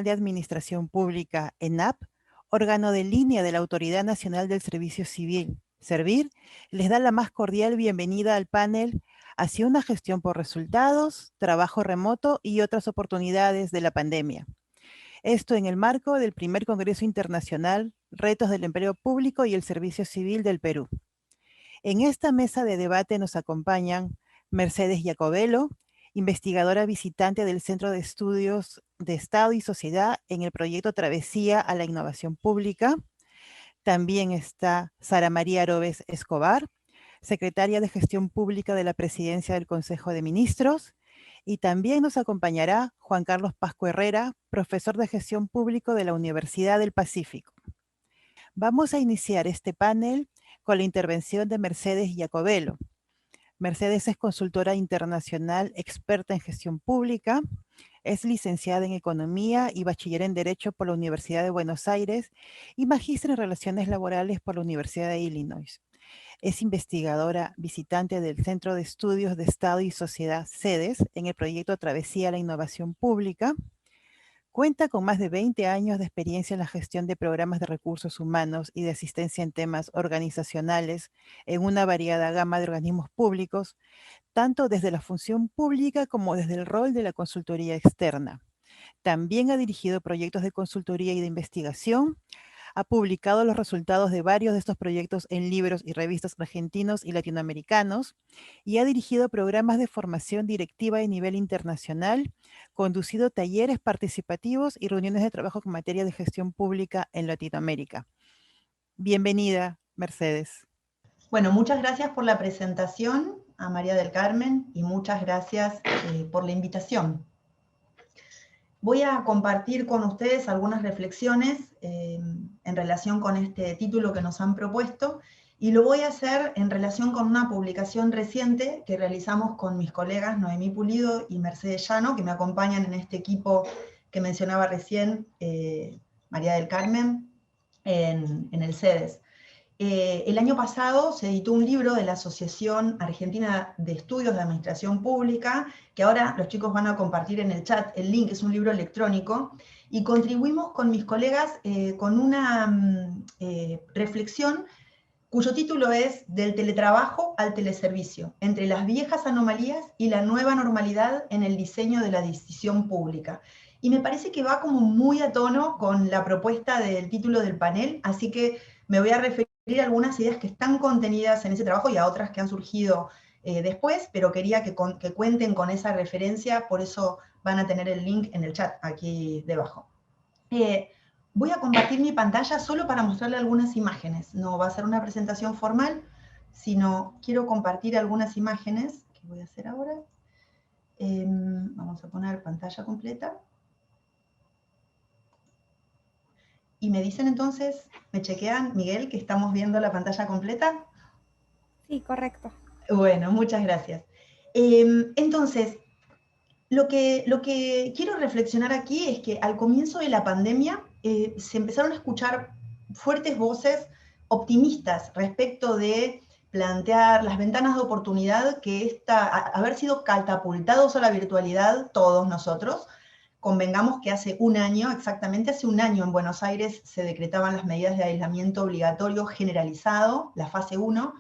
Nacional de Administración Pública, ENAP, órgano de línea de la Autoridad Nacional del Servicio Civil, Servir, les da la más cordial bienvenida al panel hacia una gestión por resultados, trabajo remoto y otras oportunidades de la pandemia. Esto en el marco del primer Congreso Internacional Retos del Empleo Público y el Servicio Civil del Perú. En esta mesa de debate nos acompañan Mercedes Jacobello, investigadora visitante del Centro de Estudios de Estado y Sociedad en el proyecto Travesía a la Innovación Pública. También está Sara María Arobes Escobar, secretaria de Gestión Pública de la Presidencia del Consejo de Ministros. Y también nos acompañará Juan Carlos Pascua Herrera, profesor de Gestión Pública de la Universidad del Pacífico. Vamos a iniciar este panel con la intervención de Mercedes Jacobello. Mercedes es consultora internacional experta en gestión pública, es licenciada en Economía y bachiller en Derecho por la Universidad de Buenos Aires y magíster en Relaciones Laborales por la Universidad de Illinois. Es investigadora visitante del Centro de Estudios de Estado y Sociedad, CEDES, en el proyecto Travesía a la Innovación Pública. Cuenta con más de 20 años de experiencia en la gestión de programas de recursos humanos y de asistencia en temas organizacionales en una variada gama de organismos públicos, tanto desde la función pública como desde el rol de la consultoría externa. También ha dirigido proyectos de consultoría y de investigación. Ha publicado los resultados de varios de estos proyectos en libros y revistas argentinos y latinoamericanos y ha dirigido programas de formación directiva de nivel internacional, conducido talleres participativos y reuniones de trabajo en materia de gestión pública en Latinoamérica. Bienvenida, Mercedes. Bueno, muchas gracias por la presentación a María del Carmen y muchas gracias por la invitación. Voy a compartir con ustedes algunas reflexiones en relación con este título que nos han propuesto y lo voy a hacer en relación con una publicación reciente que realizamos con mis colegas Noemí Pulido y Mercedes Llano, que me acompañan en este equipo que mencionaba recién María del Carmen en el CEDES. El año pasado se editó un libro de la Asociación Argentina de Estudios de Administración Pública, que ahora los chicos van a compartir en el chat el link, es un libro electrónico, y contribuimos con mis colegas con una reflexión cuyo título es Del teletrabajo al teleservicio, entre las viejas anomalías y la nueva normalidad en el diseño de la decisión pública. Y me parece que va como muy a tono con la propuesta del título del panel, así que me voy a referir a algunas ideas que están contenidas en ese trabajo y a otras que han surgido después, pero quería que cuenten con esa referencia, por eso van a tener el link en el chat aquí debajo. Voy a compartir mi pantalla solo para mostrarle algunas imágenes. No va a ser una presentación formal, sino quiero compartir algunas imágenes que voy a hacer ahora. Vamos a poner pantalla completa. Y me dicen entonces, me chequean, Miguel, que estamos viendo la pantalla completa. Sí, correcto. Bueno, muchas gracias. Entonces, lo que quiero reflexionar aquí es que al comienzo de la pandemia se empezaron a escuchar fuertes voces optimistas respecto de plantear las ventanas de oportunidad que haber sido catapultados a la virtualidad todos nosotros. Convengamos que hace un año, exactamente hace un año en Buenos Aires se decretaban las medidas de aislamiento obligatorio generalizado, la fase 1.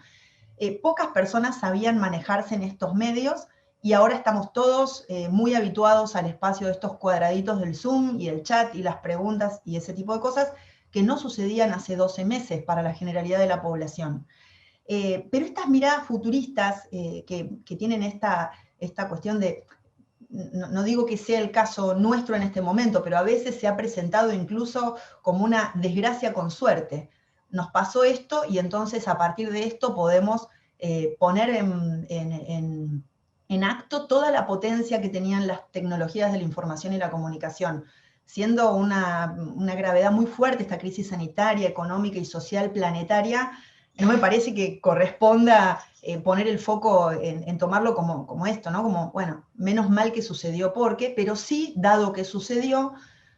Pocas personas sabían manejarse en estos medios y ahora estamos todos muy habituados al espacio de estos cuadraditos del Zoom y el chat y las preguntas y ese tipo de cosas que no sucedían hace 12 meses para la generalidad de la población. Pero estas miradas futuristas que tienen esta cuestión de, no digo que sea el caso nuestro en este momento, pero a veces se ha presentado incluso como una desgracia con suerte. Nos pasó esto y entonces a partir de esto podemos poner en acto toda la potencia que tenían las tecnologías de la información y la comunicación, siendo una gravedad muy fuerte esta crisis sanitaria, económica y social planetaria. No me parece que corresponda poner el foco en tomarlo como esto, ¿no? Como, bueno, menos mal que sucedió pero sí, dado que sucedió,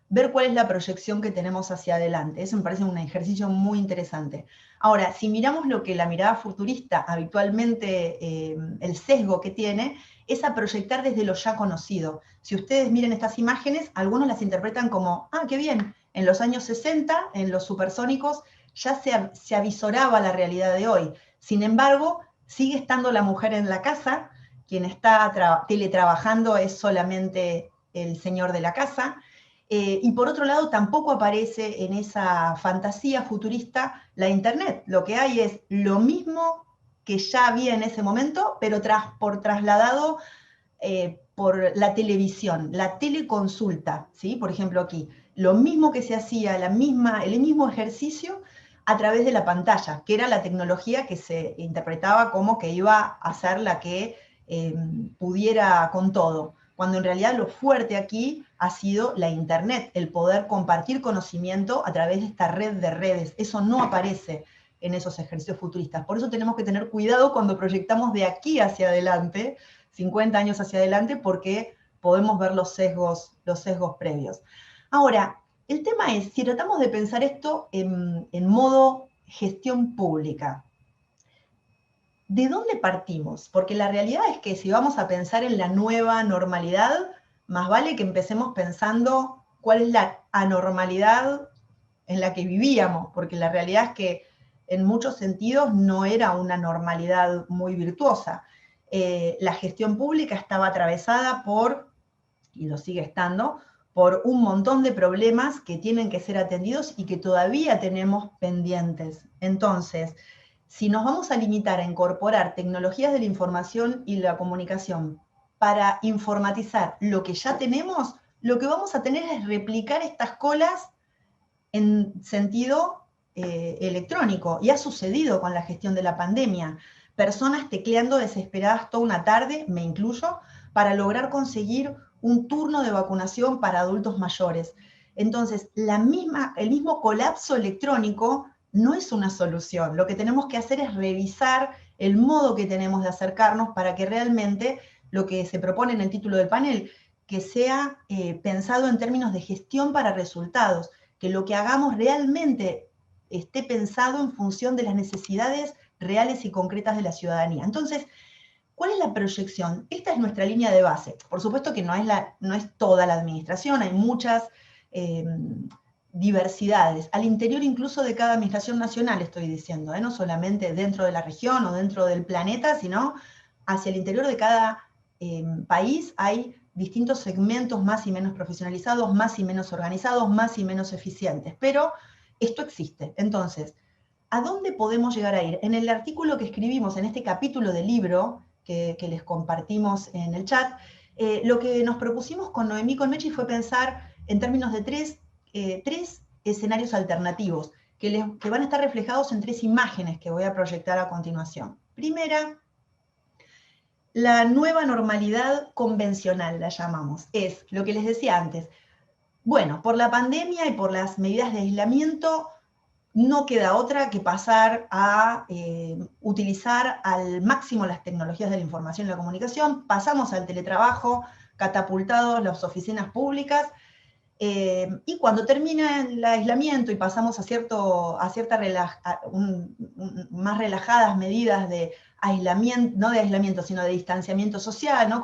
ver cuál es la proyección que tenemos hacia adelante. Eso me parece un ejercicio muy interesante. Ahora, si miramos lo que la mirada futurista habitualmente, el sesgo que tiene, es a proyectar desde lo ya conocido. Si ustedes miren estas imágenes, algunos las interpretan como, ah, qué bien, en los años 60, en los supersónicos, ya se avisoraba la realidad de hoy. Sin embargo, sigue estando la mujer en la casa, quien está teletrabajando es solamente el señor de la casa, y por otro lado tampoco aparece en esa fantasía futurista la Internet. Lo que hay es lo mismo que ya había en ese momento, pero por trasladado por la televisión, la teleconsulta, ¿sí? Por ejemplo aquí, lo mismo que se hacía, el mismo ejercicio a través de la pantalla, que era la tecnología que se interpretaba como que iba a ser la que pudiera con todo, cuando en realidad lo fuerte aquí ha sido la Internet, el poder compartir conocimiento a través de esta red de redes. Eso no aparece en esos ejercicios futuristas. Por eso tenemos que tener cuidado cuando proyectamos de aquí hacia adelante, 50 años hacia adelante, porque podemos ver los sesgos previos. Ahora, el tema es, si tratamos de pensar esto en modo gestión pública, ¿de dónde partimos? Porque la realidad es que si vamos a pensar en la nueva normalidad, más vale que empecemos pensando cuál es la anormalidad en la que vivíamos, porque la realidad es que en muchos sentidos no era una normalidad muy virtuosa. La gestión pública estaba atravesada por, y lo sigue estando, por un montón de problemas que tienen que ser atendidos y que todavía tenemos pendientes. Entonces, si nos vamos a limitar a incorporar tecnologías de la información y la comunicación para informatizar lo que ya tenemos, lo que vamos a tener es replicar estas colas en sentido electrónico. Y ha sucedido con la gestión de la pandemia. Personas tecleando desesperadas toda una tarde, me incluyo, para lograr conseguir un turno de vacunación para adultos mayores. Entonces, el mismo colapso electrónico no es una solución. Lo que tenemos que hacer es revisar el modo que tenemos de acercarnos para que realmente lo que se propone en el título del panel, que sea pensado en términos de gestión para resultados, que lo que hagamos realmente esté pensado en función de las necesidades reales y concretas de la ciudadanía. Entonces, ¿cuál es la proyección? Esta es nuestra línea de base. Por supuesto que no es toda la administración, hay muchas diversidades, al interior incluso de cada administración nacional, estoy diciendo, no solamente dentro de la región o dentro del planeta, sino hacia el interior de cada país hay distintos segmentos más y menos profesionalizados, más y menos organizados, más y menos eficientes, pero esto existe. Entonces, ¿a dónde podemos llegar a ir? En el artículo que escribimos, en este capítulo del libro que les compartimos en el chat, lo que nos propusimos con Noemí Conmechi fue pensar en términos de tres escenarios alternativos que van a estar reflejados en tres imágenes que voy a proyectar a continuación. Primera, la nueva normalidad convencional, la llamamos. Es lo que les decía antes. Bueno, por la pandemia y por las medidas de aislamiento, no queda otra que pasar a utilizar al máximo las tecnologías de la información y la comunicación. Pasamos al teletrabajo, catapultados las oficinas públicas, y cuando termina el aislamiento y pasamos a más relajadas medidas de aislamiento, no de aislamiento, sino de distanciamiento social, ¿no?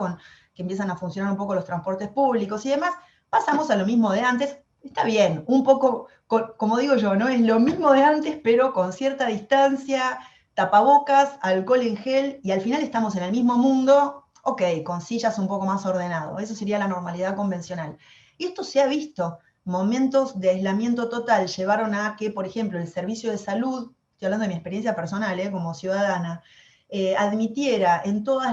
Que empiezan a funcionar un poco los transportes públicos y demás, pasamos a lo mismo de antes. Está bien, un poco, como digo yo, ¿no? Es lo mismo de antes, pero con cierta distancia, tapabocas, alcohol en gel, y al final estamos en el mismo mundo, ok, con sillas un poco más ordenado. Eso sería la normalidad convencional. Y esto se ha visto. Momentos de aislamiento total llevaron a que, por ejemplo, el servicio de salud, estoy hablando de mi experiencia personal, como ciudadana, admitiera en todos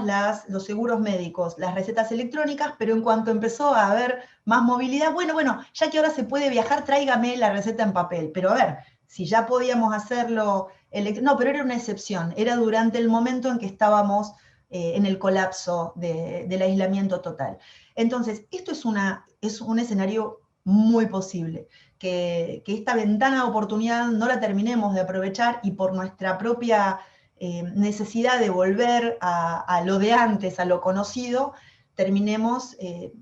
los seguros médicos las recetas electrónicas, pero en cuanto empezó a haber más movilidad, bueno, ya que ahora se puede viajar, tráigame la receta en papel. Pero a ver, si ya podíamos hacerlo, no, pero era una excepción, era durante el momento en que estábamos en el colapso del aislamiento total. Entonces, esto es un escenario muy posible, que esta ventana de oportunidad no la terminemos de aprovechar y por nuestra propia necesidad de volver a lo de antes, a lo conocido, terminemos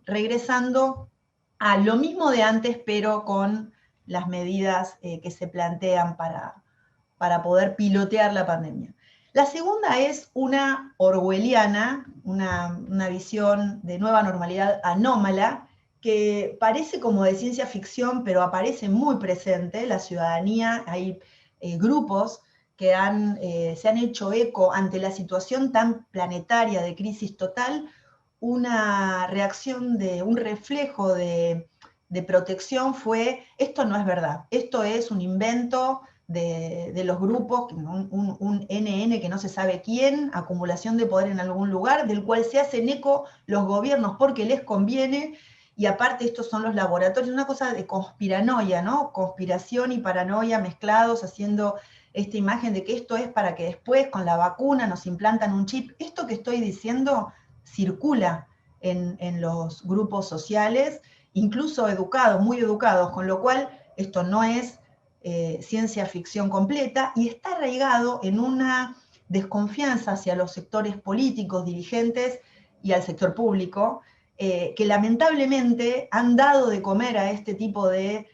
regresando a lo mismo de antes, pero con las medidas que se plantean para poder pilotear la pandemia. La segunda es una orwelliana, una visión de nueva normalidad anómala, que parece como de ciencia ficción, pero aparece muy presente. La ciudadanía, hay grupos que se han hecho eco ante la situación tan planetaria de crisis total, una reacción, un reflejo de protección fue: esto no es verdad, esto es un invento de los grupos, un NN que no se sabe quién, acumulación de poder en algún lugar, del cual se hacen eco los gobiernos porque les conviene, y aparte estos son los laboratorios, una cosa de conspiranoia, ¿no? Conspiración y paranoia mezclados, haciendo esta imagen de que esto es para que después con la vacuna nos implantan un chip. Esto que estoy diciendo circula en los grupos sociales, incluso educados, muy educados, con lo cual esto no es ciencia ficción completa, y está arraigado en una desconfianza hacia los sectores políticos, dirigentes y al sector público, que lamentablemente han dado de comer a este tipo de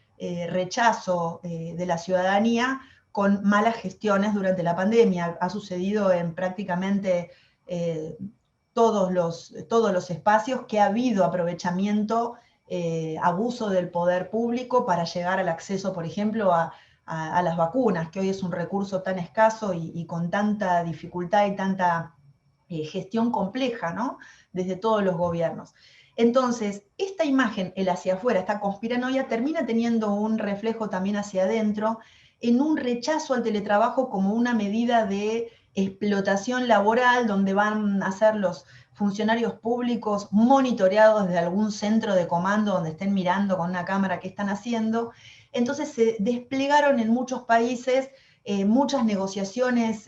rechazo de la ciudadanía con malas gestiones durante la pandemia. Ha sucedido en prácticamente todos los espacios que ha habido aprovechamiento, abuso del poder público para llegar al acceso, por ejemplo, a las vacunas, que hoy es un recurso tan escaso y con tanta dificultad y tanta gestión compleja, ¿no? Desde todos los gobiernos. Entonces, esta imagen, el hacia afuera, esta conspiranoia, termina teniendo un reflejo también hacia adentro, en un rechazo al teletrabajo como una medida de explotación laboral, donde van a ser los funcionarios públicos monitoreados desde algún centro de comando donde estén mirando con una cámara qué están haciendo. Entonces se desplegaron en muchos países muchas negociaciones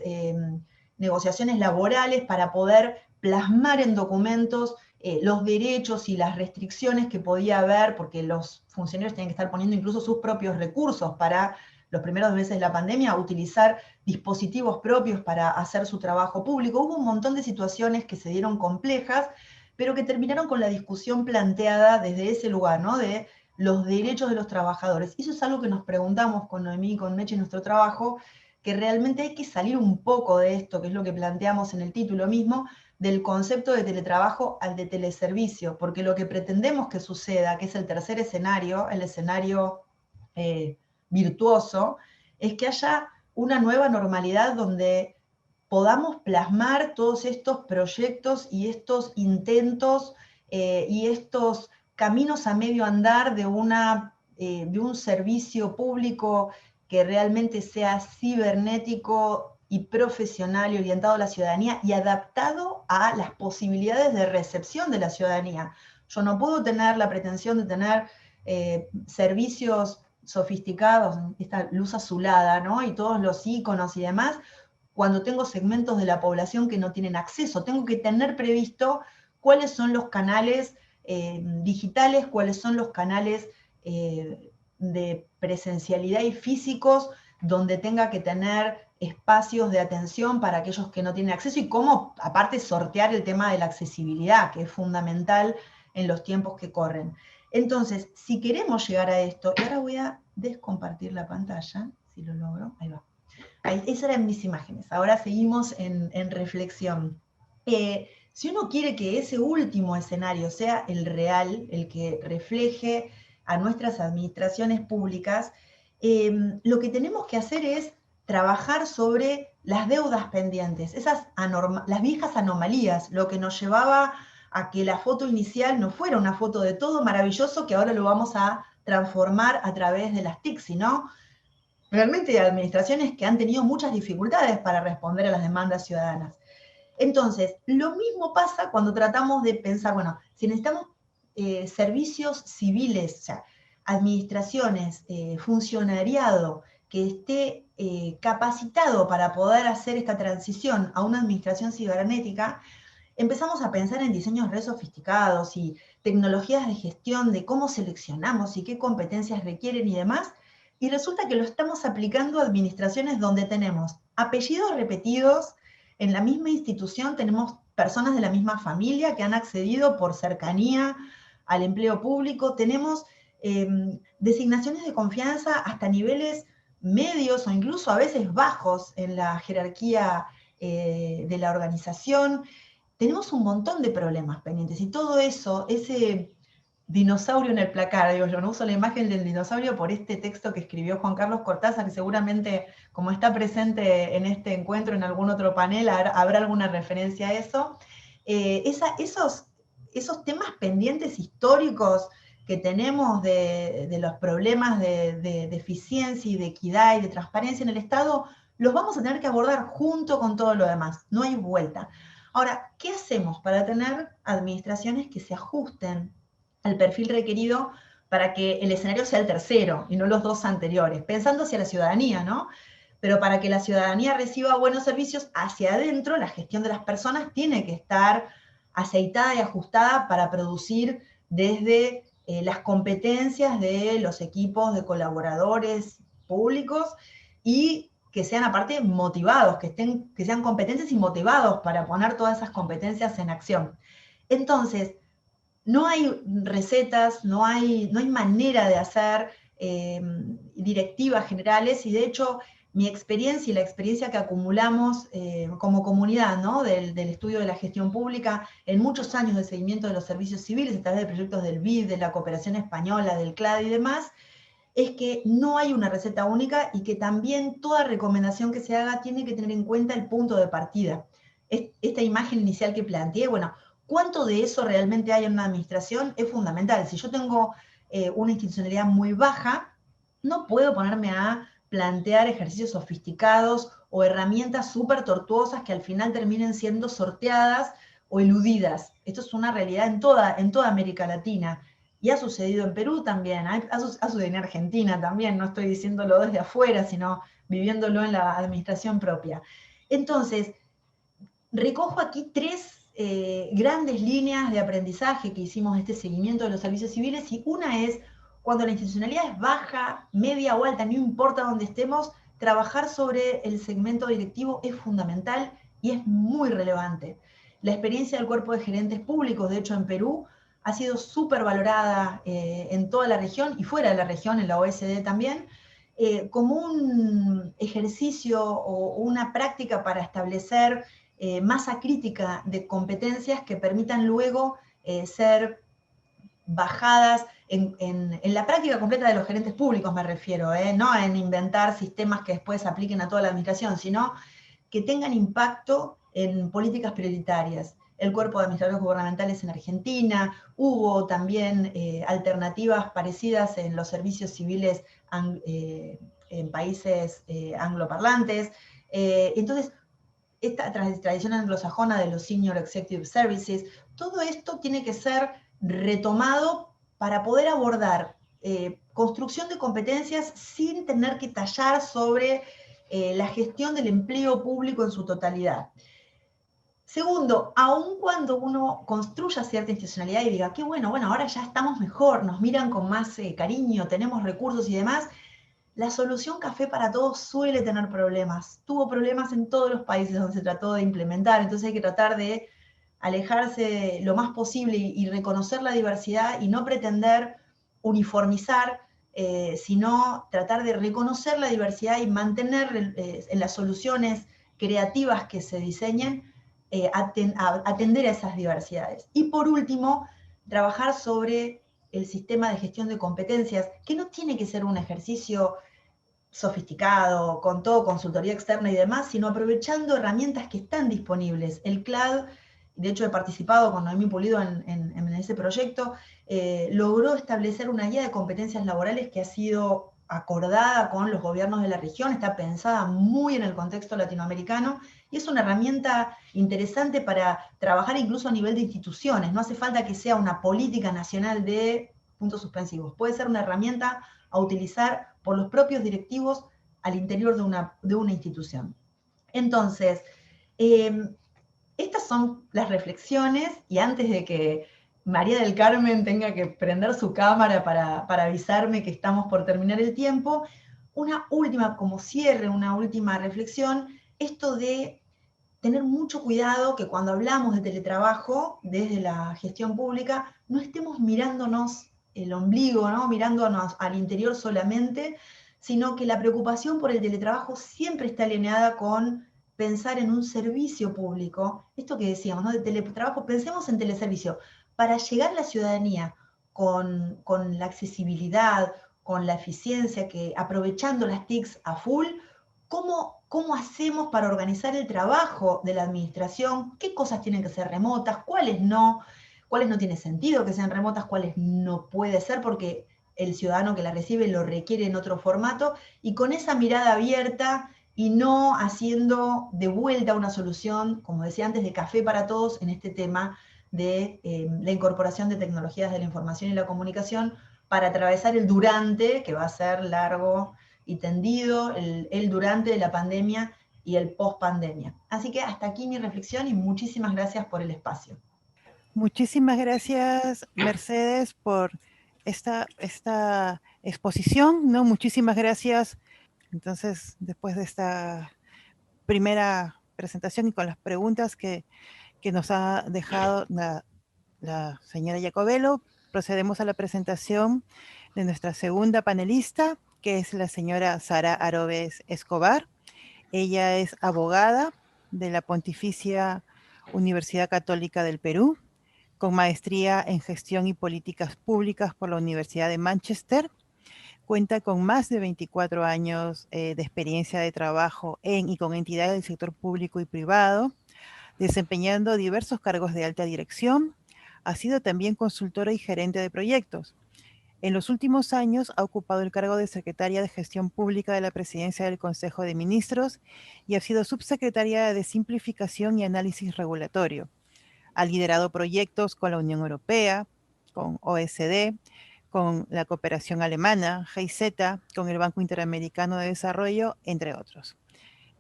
laborales para poder plasmar en documentos los derechos y las restricciones que podía haber, porque los funcionarios tienen que estar poniendo incluso sus propios recursos para los primeros meses de la pandemia, utilizar dispositivos propios para hacer su trabajo público. Hubo un montón de situaciones que se dieron complejas, pero que terminaron con la discusión planteada desde ese lugar, ¿no? De los derechos de los trabajadores. Y eso es algo que nos preguntamos con Noemí y con Meche en nuestro trabajo, que realmente hay que salir un poco de esto, que es lo que planteamos en el título mismo, del concepto de teletrabajo al de teleservicio, porque lo que pretendemos que suceda, que es el tercer escenario, el escenario virtuoso, es que haya una nueva normalidad donde podamos plasmar todos estos proyectos y estos intentos y estos caminos a medio andar de un servicio público que realmente sea cibernético y profesional y orientado a la ciudadanía y adaptado a las posibilidades de recepción de la ciudadanía. Yo no puedo tener la pretensión de tener servicios sofisticados, esta luz azulada, ¿no? Y todos los iconos y demás, cuando tengo segmentos de la población que no tienen acceso. Tengo que tener previsto cuáles son los canales digitales, cuáles son los canales de presencialidad y físicos donde tenga que tener espacios de atención para aquellos que no tienen acceso, y cómo, aparte, sortear el tema de la accesibilidad, que es fundamental en los tiempos que corren. Entonces, si queremos llegar a esto, y ahora voy a descompartir la pantalla, si lo logro, ahí va. Esas eran mis imágenes, ahora seguimos en reflexión. Si uno quiere que ese último escenario sea el real, el que refleje a nuestras administraciones públicas, lo que tenemos que hacer es trabajar sobre las deudas pendientes, las viejas anomalías, lo que nos llevaba a que la foto inicial no fuera una foto de todo maravilloso que ahora lo vamos a transformar a través de las TIC, sino realmente administraciones que han tenido muchas dificultades para responder a las demandas ciudadanas. Entonces, lo mismo pasa cuando tratamos de pensar, bueno, si necesitamos servicios civiles, o sea, administraciones, funcionariado que esté capacitado para poder hacer esta transición a una administración cibernética, empezamos a pensar en diseños re sofisticados y tecnologías de gestión de cómo seleccionamos y qué competencias requieren y demás, y resulta que lo estamos aplicando a administraciones donde tenemos apellidos repetidos. En la misma institución tenemos personas de la misma familia que han accedido por cercanía al empleo público, tenemos designaciones de confianza hasta niveles medios o incluso a veces bajos en la jerarquía de la organización. Tenemos un montón de problemas pendientes y todo eso, ese dinosaurio en el placar, digo yo, no uso la imagen del dinosaurio por este texto que escribió Juan Carlos Cortázar, que seguramente, como está presente en este encuentro, en algún otro panel, habrá alguna referencia a eso. Esos temas pendientes históricos que tenemos de los problemas de eficiencia y de equidad y de transparencia en el Estado, los vamos a tener que abordar junto con todo lo demás, no hay vuelta. Ahora, ¿qué hacemos para tener administraciones que se ajusten al perfil requerido para que el escenario sea el tercero y no los dos anteriores? Pensando hacia la ciudadanía, ¿no? Pero para que la ciudadanía reciba buenos servicios hacia adentro, la gestión de las personas tiene que estar aceitada y ajustada para producir desde las competencias de los equipos de colaboradores públicos y que sean aparte motivados, que sean competentes y motivados para poner todas esas competencias en acción. Entonces, no hay recetas, no hay manera de hacer directivas generales, y de hecho mi experiencia y la experiencia que acumulamos como comunidad, ¿no? del estudio de la gestión pública en muchos años de seguimiento de los servicios civiles a través de proyectos del BID, de la cooperación española, del CLAD y demás, es que no hay una receta única y que también toda recomendación que se haga tiene que tener en cuenta el punto de partida. Esta imagen inicial que planteé, bueno, ¿cuánto de eso realmente hay en una administración? Es fundamental. Si yo tengo una institucionalidad muy baja, no puedo ponerme a plantear ejercicios sofisticados o herramientas súper tortuosas que al final terminen siendo sorteadas o eludidas. Esto es una realidad en toda América Latina. Y ha sucedido en Perú también, ha sucedido en Argentina también, no estoy diciéndolo desde afuera, sino viviéndolo en la administración propia. Entonces, recojo aquí tres grandes líneas de aprendizaje que hicimos este seguimiento de los servicios civiles, y una es, cuando la institucionalidad es baja, media o alta, no importa dónde estemos, trabajar sobre el segmento directivo es fundamental y es muy relevante. La experiencia del cuerpo de gerentes públicos, de hecho en Perú, ha sido súper valorada en toda la región y fuera de la región, en la OSD también, como un ejercicio o una práctica para establecer masa crítica de competencias que permitan luego ser bajadas en la práctica completa de los gerentes públicos, me refiero, no en inventar sistemas que después apliquen a toda la administración, sino que tengan impacto en políticas prioritarias. El cuerpo de administradores gubernamentales en Argentina, hubo también alternativas parecidas en los servicios civiles en países angloparlantes. Entonces, esta tradición anglosajona de los Senior Executive Services, todo esto tiene que ser retomado para poder abordar construcción de competencias sin tener que tallar sobre la gestión del empleo público en su totalidad. Segundo, aun cuando uno construya cierta institucionalidad y diga, qué bueno, ahora ya estamos mejor, nos miran con más cariño, tenemos recursos y demás, la solución café para todos suele tener problemas. Tuvo problemas en todos los países donde se trató de implementar, entonces hay que tratar de alejarse lo más posible y reconocer la diversidad y no pretender uniformizar, sino tratar de reconocer la diversidad y mantener en las soluciones creativas que se diseñen, atender a esas diversidades. Y por último, trabajar sobre el sistema de gestión de competencias, que no tiene que ser un ejercicio sofisticado, con todo consultoría externa y demás, sino aprovechando herramientas que están disponibles. El CLAD, de hecho he participado con Noemí Pulido en ese proyecto, logró establecer una guía de competencias laborales que ha sido acordada con los gobiernos de la región, está pensada muy en el contexto latinoamericano, y es una herramienta interesante para trabajar incluso a nivel de instituciones. No hace falta que sea una política nacional de puntos suspensivos, puede ser una herramienta a utilizar por los propios directivos al interior de una institución. Entonces, estas son las reflexiones, y antes de que María del Carmen tenga que prender su cámara para avisarme que estamos por terminar el tiempo, una última, como cierre, una última reflexión, esto de tener mucho cuidado que cuando hablamos de teletrabajo desde la gestión pública, no estemos mirándonos el ombligo, ¿no? Mirándonos al interior solamente, sino que la preocupación por el teletrabajo siempre está alineada con pensar en un servicio público. Esto que decíamos, ¿no? De teletrabajo, pensemos en teleservicio. Para llegar a la ciudadanía con la accesibilidad, con la eficiencia, que aprovechando las TICs a full, ¿cómo hacemos para organizar el trabajo de la administración? ¿Qué cosas tienen que ser remotas? ¿Cuáles no? ¿Cuáles no tiene sentido que sean remotas? ¿Cuáles no puede ser? Porque el ciudadano que la recibe lo requiere en otro formato. Y con esa mirada abierta y no haciendo de vuelta una solución, como decía antes, de café para todos en este tema de la incorporación de tecnologías de la información y la comunicación para atravesar el durante, que va a ser largo y tendido, el durante de la pandemia y el post pandemia. Así que hasta aquí mi reflexión y muchísimas gracias por el espacio. Muchísimas gracias, Mercedes, por esta exposición, ¿no? Muchísimas gracias. Entonces, después de esta primera presentación y con las preguntas que nos ha dejado la señora Jacobello, procedemos a la presentación de nuestra segunda panelista, que es la señora Sara Arobes Escobar. Ella es abogada de la Pontificia Universidad Católica del Perú, con maestría en Gestión y Políticas Públicas por la Universidad de Manchester. Cuenta con más de 24 años de experiencia de trabajo en y con entidades del sector público y privado, desempeñando diversos cargos de alta dirección. Ha sido también consultora y gerente de proyectos. En los últimos años ha ocupado el cargo de secretaria de Gestión Pública de la Presidencia del Consejo de Ministros y ha sido subsecretaria de Simplificación y Análisis Regulatorio. Ha liderado proyectos con la Unión Europea, con OSD, con la cooperación alemana, GIZ, con el Banco Interamericano de Desarrollo, entre otros.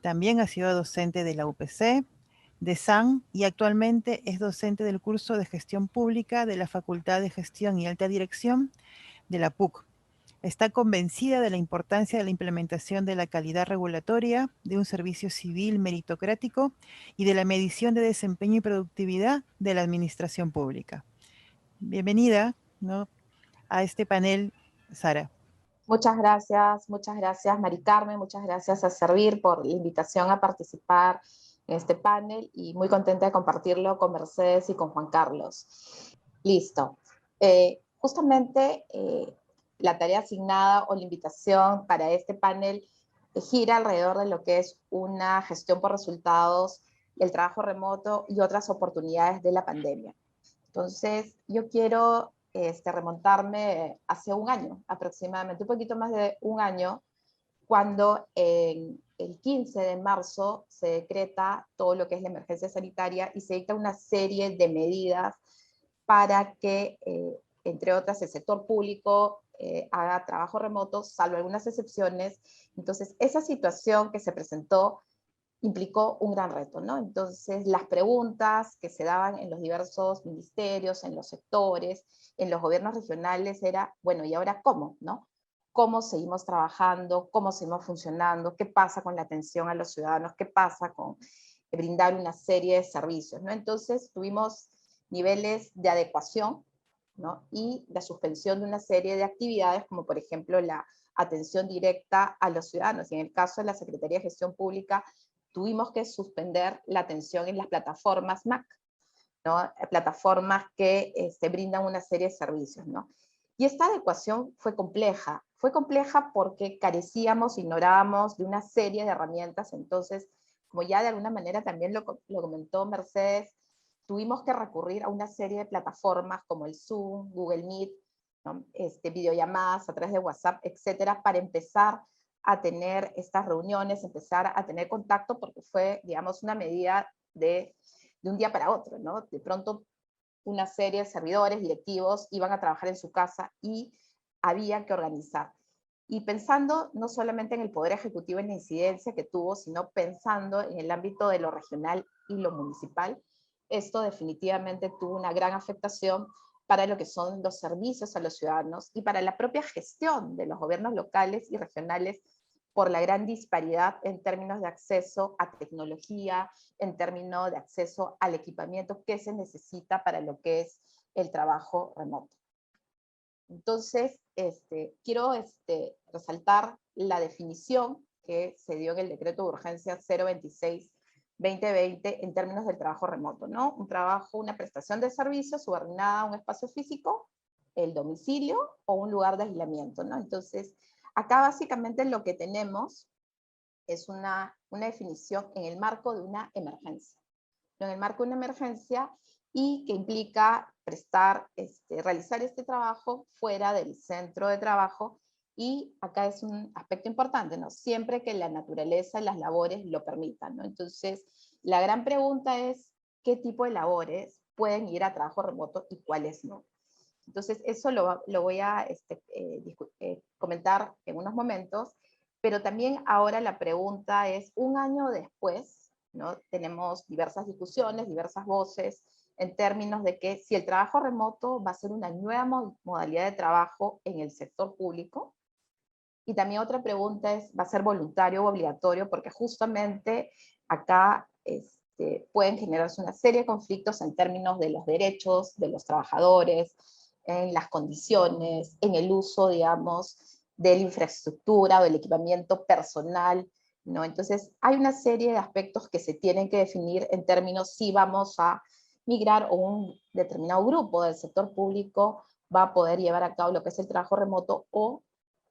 También ha sido docente de la UPC, de SAN y actualmente es docente del curso de Gestión Pública de la Facultad de Gestión y Alta Dirección de la PUC. Está convencida de la importancia de la implementación de la calidad regulatoria, de un servicio civil meritocrático y de la medición de desempeño y productividad de la administración pública. Bienvenida, ¿no?, a este panel, Sara. Muchas gracias Mari Carmen, muchas gracias a Servir por la invitación a participar en este panel y muy contenta de compartirlo con Mercedes y con Juan Carlos. Listo. Justamente la tarea asignada o la invitación para este panel gira alrededor de lo que es una gestión por resultados, el trabajo remoto y otras oportunidades de la pandemia. Entonces, yo quiero remontarme hace un año, aproximadamente, un poquito más de un año, cuando el 15 de marzo se decreta todo lo que es la emergencia sanitaria y se dicta una serie de medidas para que, entre otras, el sector público haga trabajo remoto, salvo algunas excepciones. Entonces, esa situación que se presentó implicó un gran reto, ¿no? Entonces, las preguntas que se daban en los diversos ministerios, en los sectores, en los gobiernos regionales era, bueno, ¿y ahora cómo, no? ¿Cómo seguimos trabajando? ¿Cómo seguimos funcionando? ¿Qué pasa con la atención a los ciudadanos? ¿Qué pasa con brindar una serie de servicios, ¿no? Entonces, tuvimos niveles de adecuación, ¿no?, y la suspensión de una serie de actividades, como por ejemplo la atención directa a los ciudadanos. Y en el caso de la Secretaría de Gestión Pública, tuvimos que suspender la atención en las plataformas MAC, ¿no?, plataformas que brindan una serie de servicios, ¿no? Y esta adecuación fue compleja porque carecíamos, ignorábamos de una serie de herramientas. Entonces, como ya de alguna manera también lo comentó Mercedes, tuvimos que recurrir a una serie de plataformas como el Zoom, Google Meet, ¿no?, videollamadas a través de WhatsApp, etcétera, para empezar a tener estas reuniones, empezar a tener contacto, porque fue, digamos, una medida de un día para otro, ¿no? De pronto una serie de servidores, directivos, iban a trabajar en su casa y había que organizar. Y pensando no solamente en el Poder Ejecutivo en la incidencia que tuvo, sino pensando en el ámbito de lo regional y lo municipal, esto definitivamente tuvo una gran afectación para lo que son los servicios a los ciudadanos y para la propia gestión de los gobiernos locales y regionales, por la gran disparidad en términos de acceso a tecnología, en términos de acceso al equipamiento que se necesita para lo que es el trabajo remoto. Entonces, quiero resaltar la definición que se dio en el decreto de urgencia 026-2020 en términos del trabajo remoto, ¿no? Un trabajo, una prestación de servicio subordinada a un espacio físico, el domicilio o un lugar de aislamiento, ¿no? Entonces, acá básicamente lo que tenemos es una definición en el marco de una emergencia, ¿no? En el marco de una emergencia y que implica realizar este trabajo fuera del centro de trabajo. Y acá es un aspecto importante, ¿no? Siempre que la naturaleza y las labores lo permitan, ¿no? Entonces, la gran pregunta es, ¿qué tipo de labores pueden ir a trabajo remoto y cuáles no? Entonces, eso lo voy a comentar en unos momentos, pero también ahora la pregunta es, un año después, ¿no? Tenemos diversas discusiones, diversas voces, en términos de que si el trabajo remoto va a ser una nueva modalidad de trabajo en el sector público. Y también otra pregunta es, ¿va a ser voluntario o obligatorio? Porque justamente acá pueden generarse una serie de conflictos en términos de los derechos de los trabajadores, en las condiciones, en el uso, digamos, de la infraestructura o del equipamiento personal, ¿no? Entonces, hay una serie de aspectos que se tienen que definir en términos si vamos a migrar o un determinado grupo del sector público va a poder llevar a cabo lo que es el trabajo remoto o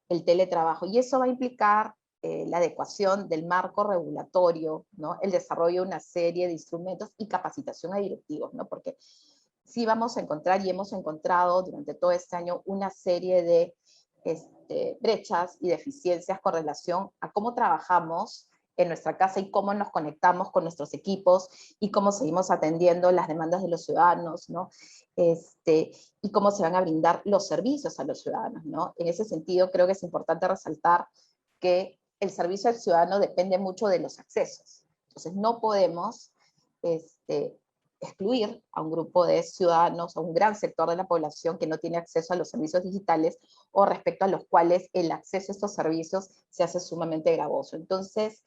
el teletrabajo. Y eso va a implicar la adecuación del marco regulatorio, ¿no? El desarrollo de una serie de instrumentos y capacitación a directivos, ¿no? Porque sí vamos a encontrar y hemos encontrado durante todo este año una serie de brechas y deficiencias con relación a cómo trabajamos en nuestra casa y cómo nos conectamos con nuestros equipos y cómo seguimos atendiendo las demandas de los ciudadanos, ¿no? Y cómo se van a brindar los servicios a los ciudadanos, ¿no? En ese sentido, creo que es importante resaltar que el servicio al ciudadano depende mucho de los accesos. Entonces, no podemos excluir a un grupo de ciudadanos, a un gran sector de la población que no tiene acceso a los servicios digitales o respecto a los cuales el acceso a estos servicios se hace sumamente gravoso. Entonces,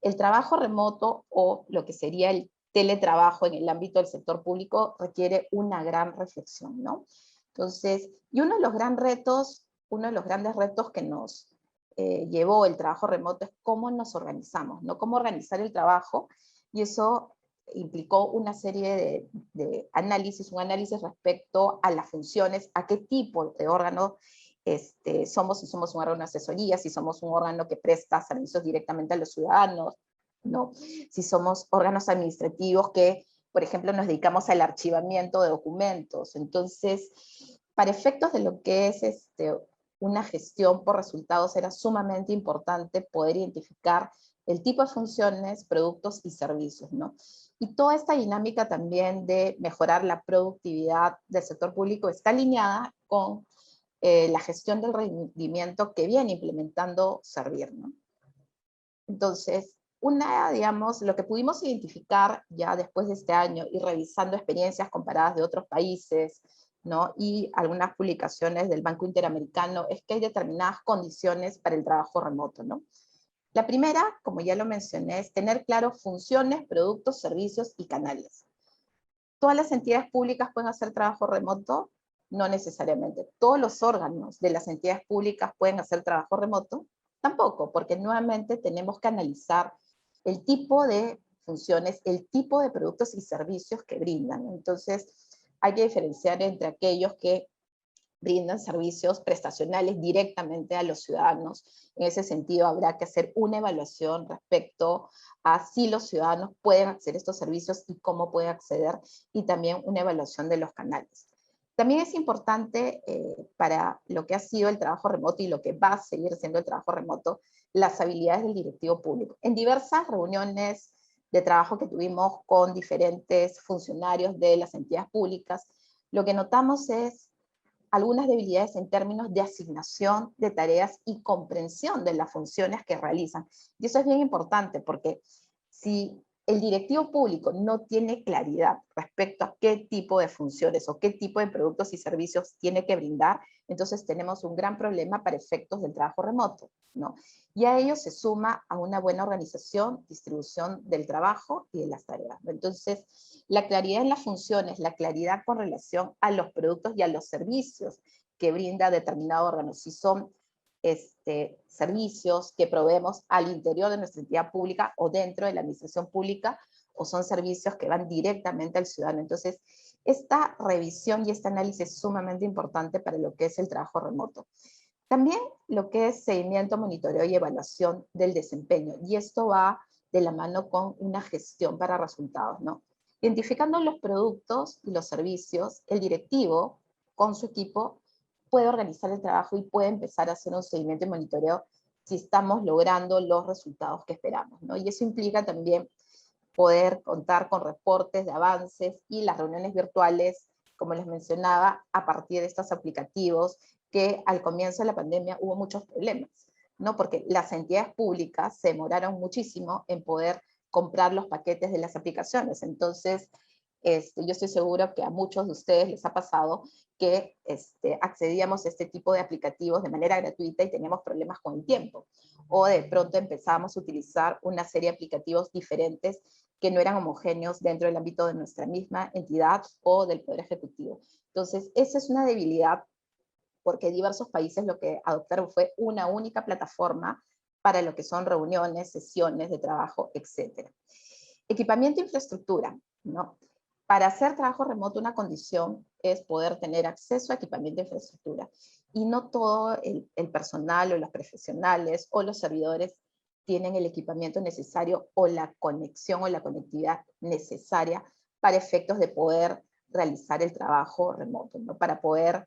el trabajo remoto o lo que sería el teletrabajo en el ámbito del sector público requiere una gran reflexión, ¿no? Entonces, y uno de los grandes retos que nos llevó el trabajo remoto es cómo nos organizamos, ¿no? Cómo organizar el trabajo, y eso implicó una serie de análisis, un análisis respecto a las funciones, a qué tipo de órgano somos, si somos un órgano de asesoría, si somos un órgano que presta servicios directamente a los ciudadanos, ¿no? Si somos órganos administrativos que, por ejemplo, nos dedicamos al archivamiento de documentos. Entonces, para efectos de lo que es una gestión por resultados, era sumamente importante poder identificar el tipo de funciones, productos y servicios, ¿no? Y toda esta dinámica también de mejorar la productividad del sector público está alineada con la gestión del rendimiento que viene implementando Servir, ¿no? Entonces, digamos, lo que pudimos identificar ya después de este año y revisando experiencias comparadas de otros países, ¿no? Y algunas publicaciones del Banco Interamericano, es que hay determinadas condiciones para el trabajo remoto, ¿no? La primera, como ya lo mencioné, es tener claro funciones, productos, servicios y canales. ¿Todas las entidades públicas pueden hacer trabajo remoto? No necesariamente. ¿Todos los órganos de las entidades públicas pueden hacer trabajo remoto? Tampoco, porque nuevamente tenemos que analizar el tipo de funciones, el tipo de productos y servicios que brindan. Entonces, hay que diferenciar entre aquellos que brindan servicios prestacionales directamente a los ciudadanos. En ese sentido, habrá que hacer una evaluación respecto a si los ciudadanos pueden acceder a estos servicios y cómo pueden acceder, y también una evaluación de los canales. También es importante para lo que ha sido el trabajo remoto y lo que va a seguir siendo el trabajo remoto, las habilidades del directivo público. En diversas reuniones de trabajo que tuvimos con diferentes funcionarios de las entidades públicas, lo que notamos es algunas debilidades en términos de asignación de tareas y comprensión de las funciones que realizan. Y eso es bien importante, porque si el directivo público no tiene claridad respecto a qué tipo de funciones o qué tipo de productos y servicios tiene que brindar, entonces tenemos un gran problema para efectos del trabajo remoto, ¿no? Y a ello se suma a una buena organización, distribución del trabajo y de las tareas, ¿no? Entonces, la claridad en las funciones, la claridad con relación a los productos y a los servicios que brinda determinado órgano, si son servicios que proveemos al interior de nuestra entidad pública o dentro de la administración pública, o son servicios que van directamente al ciudadano. Entonces, esta revisión y este análisis es sumamente importante para lo que es el trabajo remoto. También lo que es seguimiento, monitoreo y evaluación del desempeño, y esto va de la mano con una gestión para resultados, ¿no? Identificando los productos y los servicios, el directivo con su equipo puede organizar el trabajo y puede empezar a hacer un seguimiento y monitoreo si estamos logrando los resultados que esperamos, ¿no? Y eso implica también poder contar con reportes de avances y las reuniones virtuales, como les mencionaba, a partir de estos aplicativos que al comienzo de la pandemia hubo muchos problemas, ¿no? Porque las entidades públicas se demoraron muchísimo en poder comprar los paquetes de las aplicaciones. Entonces, yo estoy seguro que a muchos de ustedes les ha pasado que accedíamos a este tipo de aplicativos de manera gratuita y teníamos problemas con el tiempo. O de pronto empezamos a utilizar una serie de aplicativos diferentes que no eran homogéneos dentro del ámbito de nuestra misma entidad o del Poder Ejecutivo. Entonces, esa es una debilidad, porque diversos países lo que adoptaron fue una única plataforma para lo que son reuniones, sesiones de trabajo, etc. Equipamiento e infraestructura, ¿no? Para hacer trabajo remoto, una condición es poder tener acceso a equipamiento e infraestructura. Y no todo el personal o los profesionales o los servidores tienen el equipamiento necesario o la conexión o la conectividad necesaria para efectos de poder realizar el trabajo remoto, ¿no? Para poder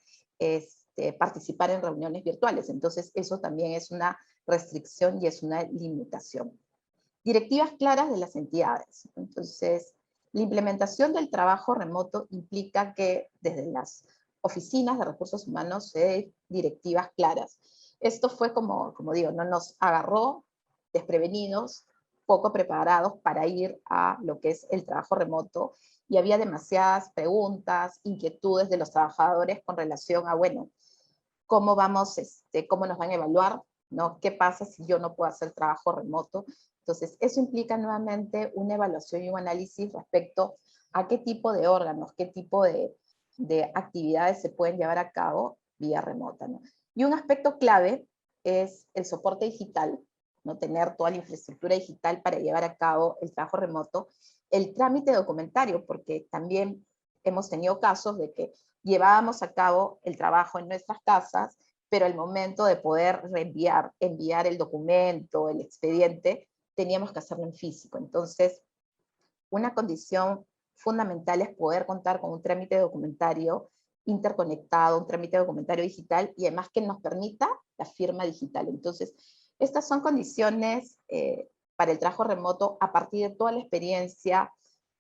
participar en reuniones virtuales. Entonces, eso también es una restricción y es una limitación. Directivas claras de las entidades. Entonces, la implementación del trabajo remoto implica que desde las oficinas de recursos humanos se den directivas claras. Esto fue como digo, no nos agarró desprevenidos, poco preparados para ir a lo que es el trabajo remoto, y había demasiadas preguntas, inquietudes de los trabajadores con relación a, bueno, cómo vamos, cómo nos van a evaluar, ¿no? ¿Qué pasa si yo no puedo hacer trabajo remoto? Entonces, eso implica nuevamente una evaluación y un análisis respecto a qué tipo de órganos, qué tipo de actividades se pueden llevar a cabo vía remota, ¿no? Y un aspecto clave es el soporte digital, ¿no? Tener toda la infraestructura digital para llevar a cabo el trabajo remoto, el trámite documentario, porque también hemos tenido casos de que llevábamos a cabo el trabajo en nuestras casas, pero al momento de poder enviar el documento, el expediente, teníamos que hacerlo en físico. Entonces, una condición fundamental es poder contar con un trámite documentario interconectado, un trámite documentario digital, y además que nos permita la firma digital. Entonces, estas son condiciones para el trabajo remoto a partir de toda la experiencia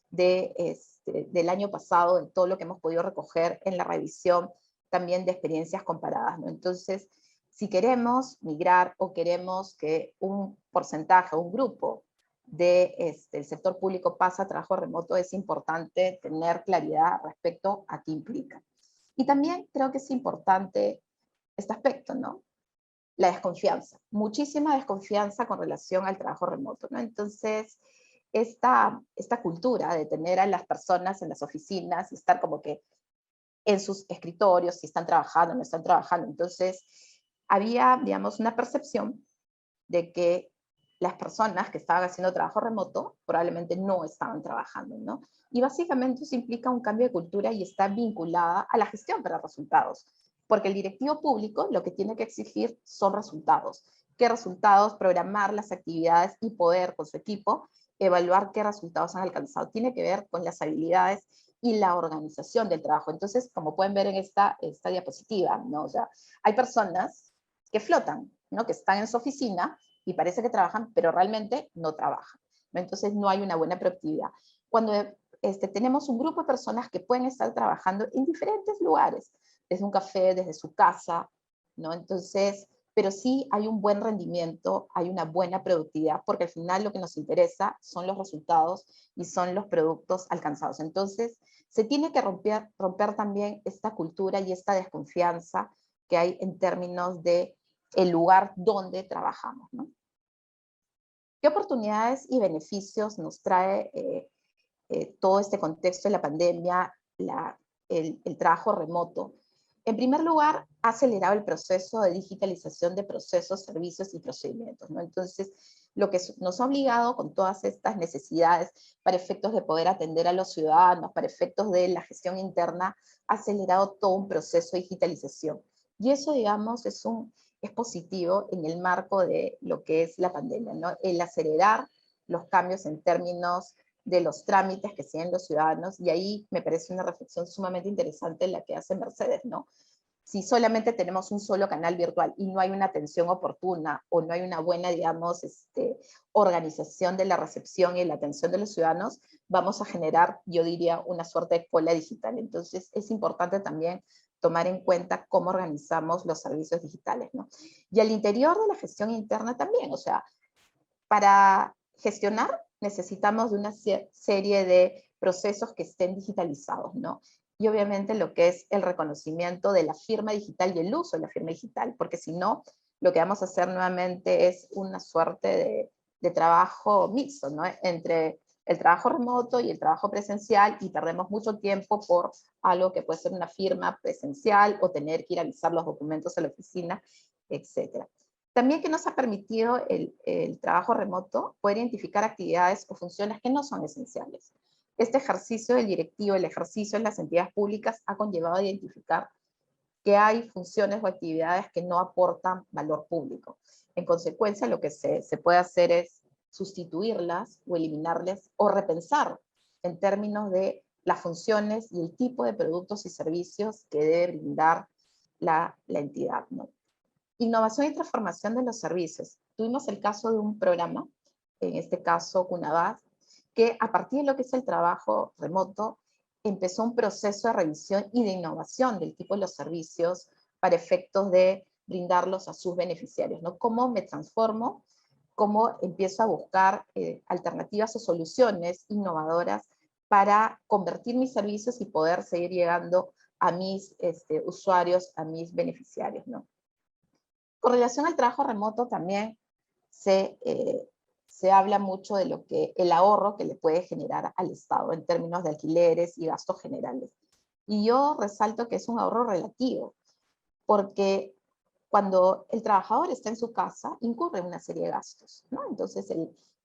del año pasado, de todo lo que hemos podido recoger en la revisión también de experiencias comparadas, ¿no? Entonces, si queremos migrar o queremos que un porcentaje, un grupo del sector público pase a trabajo remoto, es importante tener claridad respecto a qué implica. Y también creo que es importante este aspecto, ¿no? La desconfianza, muchísima desconfianza con relación al trabajo remoto, ¿no? Entonces, esta cultura de tener a las personas en las oficinas y estar como que en sus escritorios, si están trabajando, no están trabajando. Entonces, había, digamos, una percepción de que las personas que estaban haciendo trabajo remoto probablemente no estaban trabajando, ¿no? Y básicamente eso implica un cambio de cultura y está vinculada a la gestión para resultados, porque el directivo público lo que tiene que exigir son resultados. ¿Qué resultados? Programar las actividades y poder con su equipo evaluar qué resultados han alcanzado. Tiene que ver con las habilidades y la organización del trabajo. Entonces, como pueden ver en esta diapositiva, ¿no? O sea, hay personas que flotan, ¿no? Que están en su oficina y parece que trabajan, pero realmente no trabajan, ¿no? Entonces, no hay una buena productividad. Cuando tenemos un grupo de personas que pueden estar trabajando en diferentes lugares, desde un café, desde su casa, ¿no? Entonces, pero sí hay un buen rendimiento, hay una buena productividad, porque al final lo que nos interesa son los resultados y son los productos alcanzados. Entonces, se tiene que romper también esta cultura y esta desconfianza que hay en términos de el lugar donde trabajamos, ¿no? ¿Qué oportunidades y beneficios nos trae todo este contexto de la pandemia, el trabajo remoto? En primer lugar, ha acelerado el proceso de digitalización de procesos, servicios y procedimientos, ¿no? Entonces, lo que nos ha obligado con todas estas necesidades para efectos de poder atender a los ciudadanos, para efectos de la gestión interna, ha acelerado todo un proceso de digitalización. Y eso, digamos, es positivo en el marco de lo que es la pandemia, ¿no? El acelerar los cambios en términos de los trámites que siguen los ciudadanos, y ahí me parece una reflexión sumamente interesante la que hace Mercedes, ¿no? Si solamente tenemos un solo canal virtual y no hay una atención oportuna o no hay una buena, digamos, organización de la recepción y la atención de los ciudadanos, vamos a generar, yo diría, una suerte de cola digital. Entonces, es importante también tomar en cuenta cómo organizamos los servicios digitales, ¿no? Y al interior de la gestión interna también, o sea, para gestionar necesitamos de una serie de procesos que estén digitalizados, ¿no? Y obviamente lo que es el reconocimiento de la firma digital y el uso de la firma digital, porque si no, lo que vamos a hacer nuevamente es una suerte de trabajo mixto, ¿no? Entre el trabajo remoto y el trabajo presencial, y perdemos mucho tiempo por algo que puede ser una firma presencial o tener que ir a avisar los documentos a la oficina, etc. También que nos ha permitido el trabajo remoto poder identificar actividades o funciones que no son esenciales. Este ejercicio del directivo, el ejercicio en las entidades públicas ha conllevado a identificar que hay funciones o actividades que no aportan valor público. En consecuencia, lo que se puede hacer es sustituirlas o eliminarlas o repensar en términos de las funciones y el tipo de productos y servicios que debe brindar la entidad, ¿no? Innovación y transformación de los servicios. Tuvimos el caso de un programa, en este caso Cunabas, que a partir de lo que es el trabajo remoto, empezó un proceso de revisión y de innovación del tipo de los servicios para efectos de brindarlos a sus beneficiarios, ¿no? ¿Cómo me transformo? ¿Cómo empiezo a buscar alternativas o soluciones innovadoras para convertir mis servicios y poder seguir llegando a mis usuarios, a mis beneficiarios, ¿no? Con relación al trabajo remoto también se habla mucho de lo que el ahorro que le puede generar al Estado en términos de alquileres y gastos generales. Y yo resalto que es un ahorro relativo, porque cuando el trabajador está en su casa, incurre en una serie de gastos, ¿no? Entonces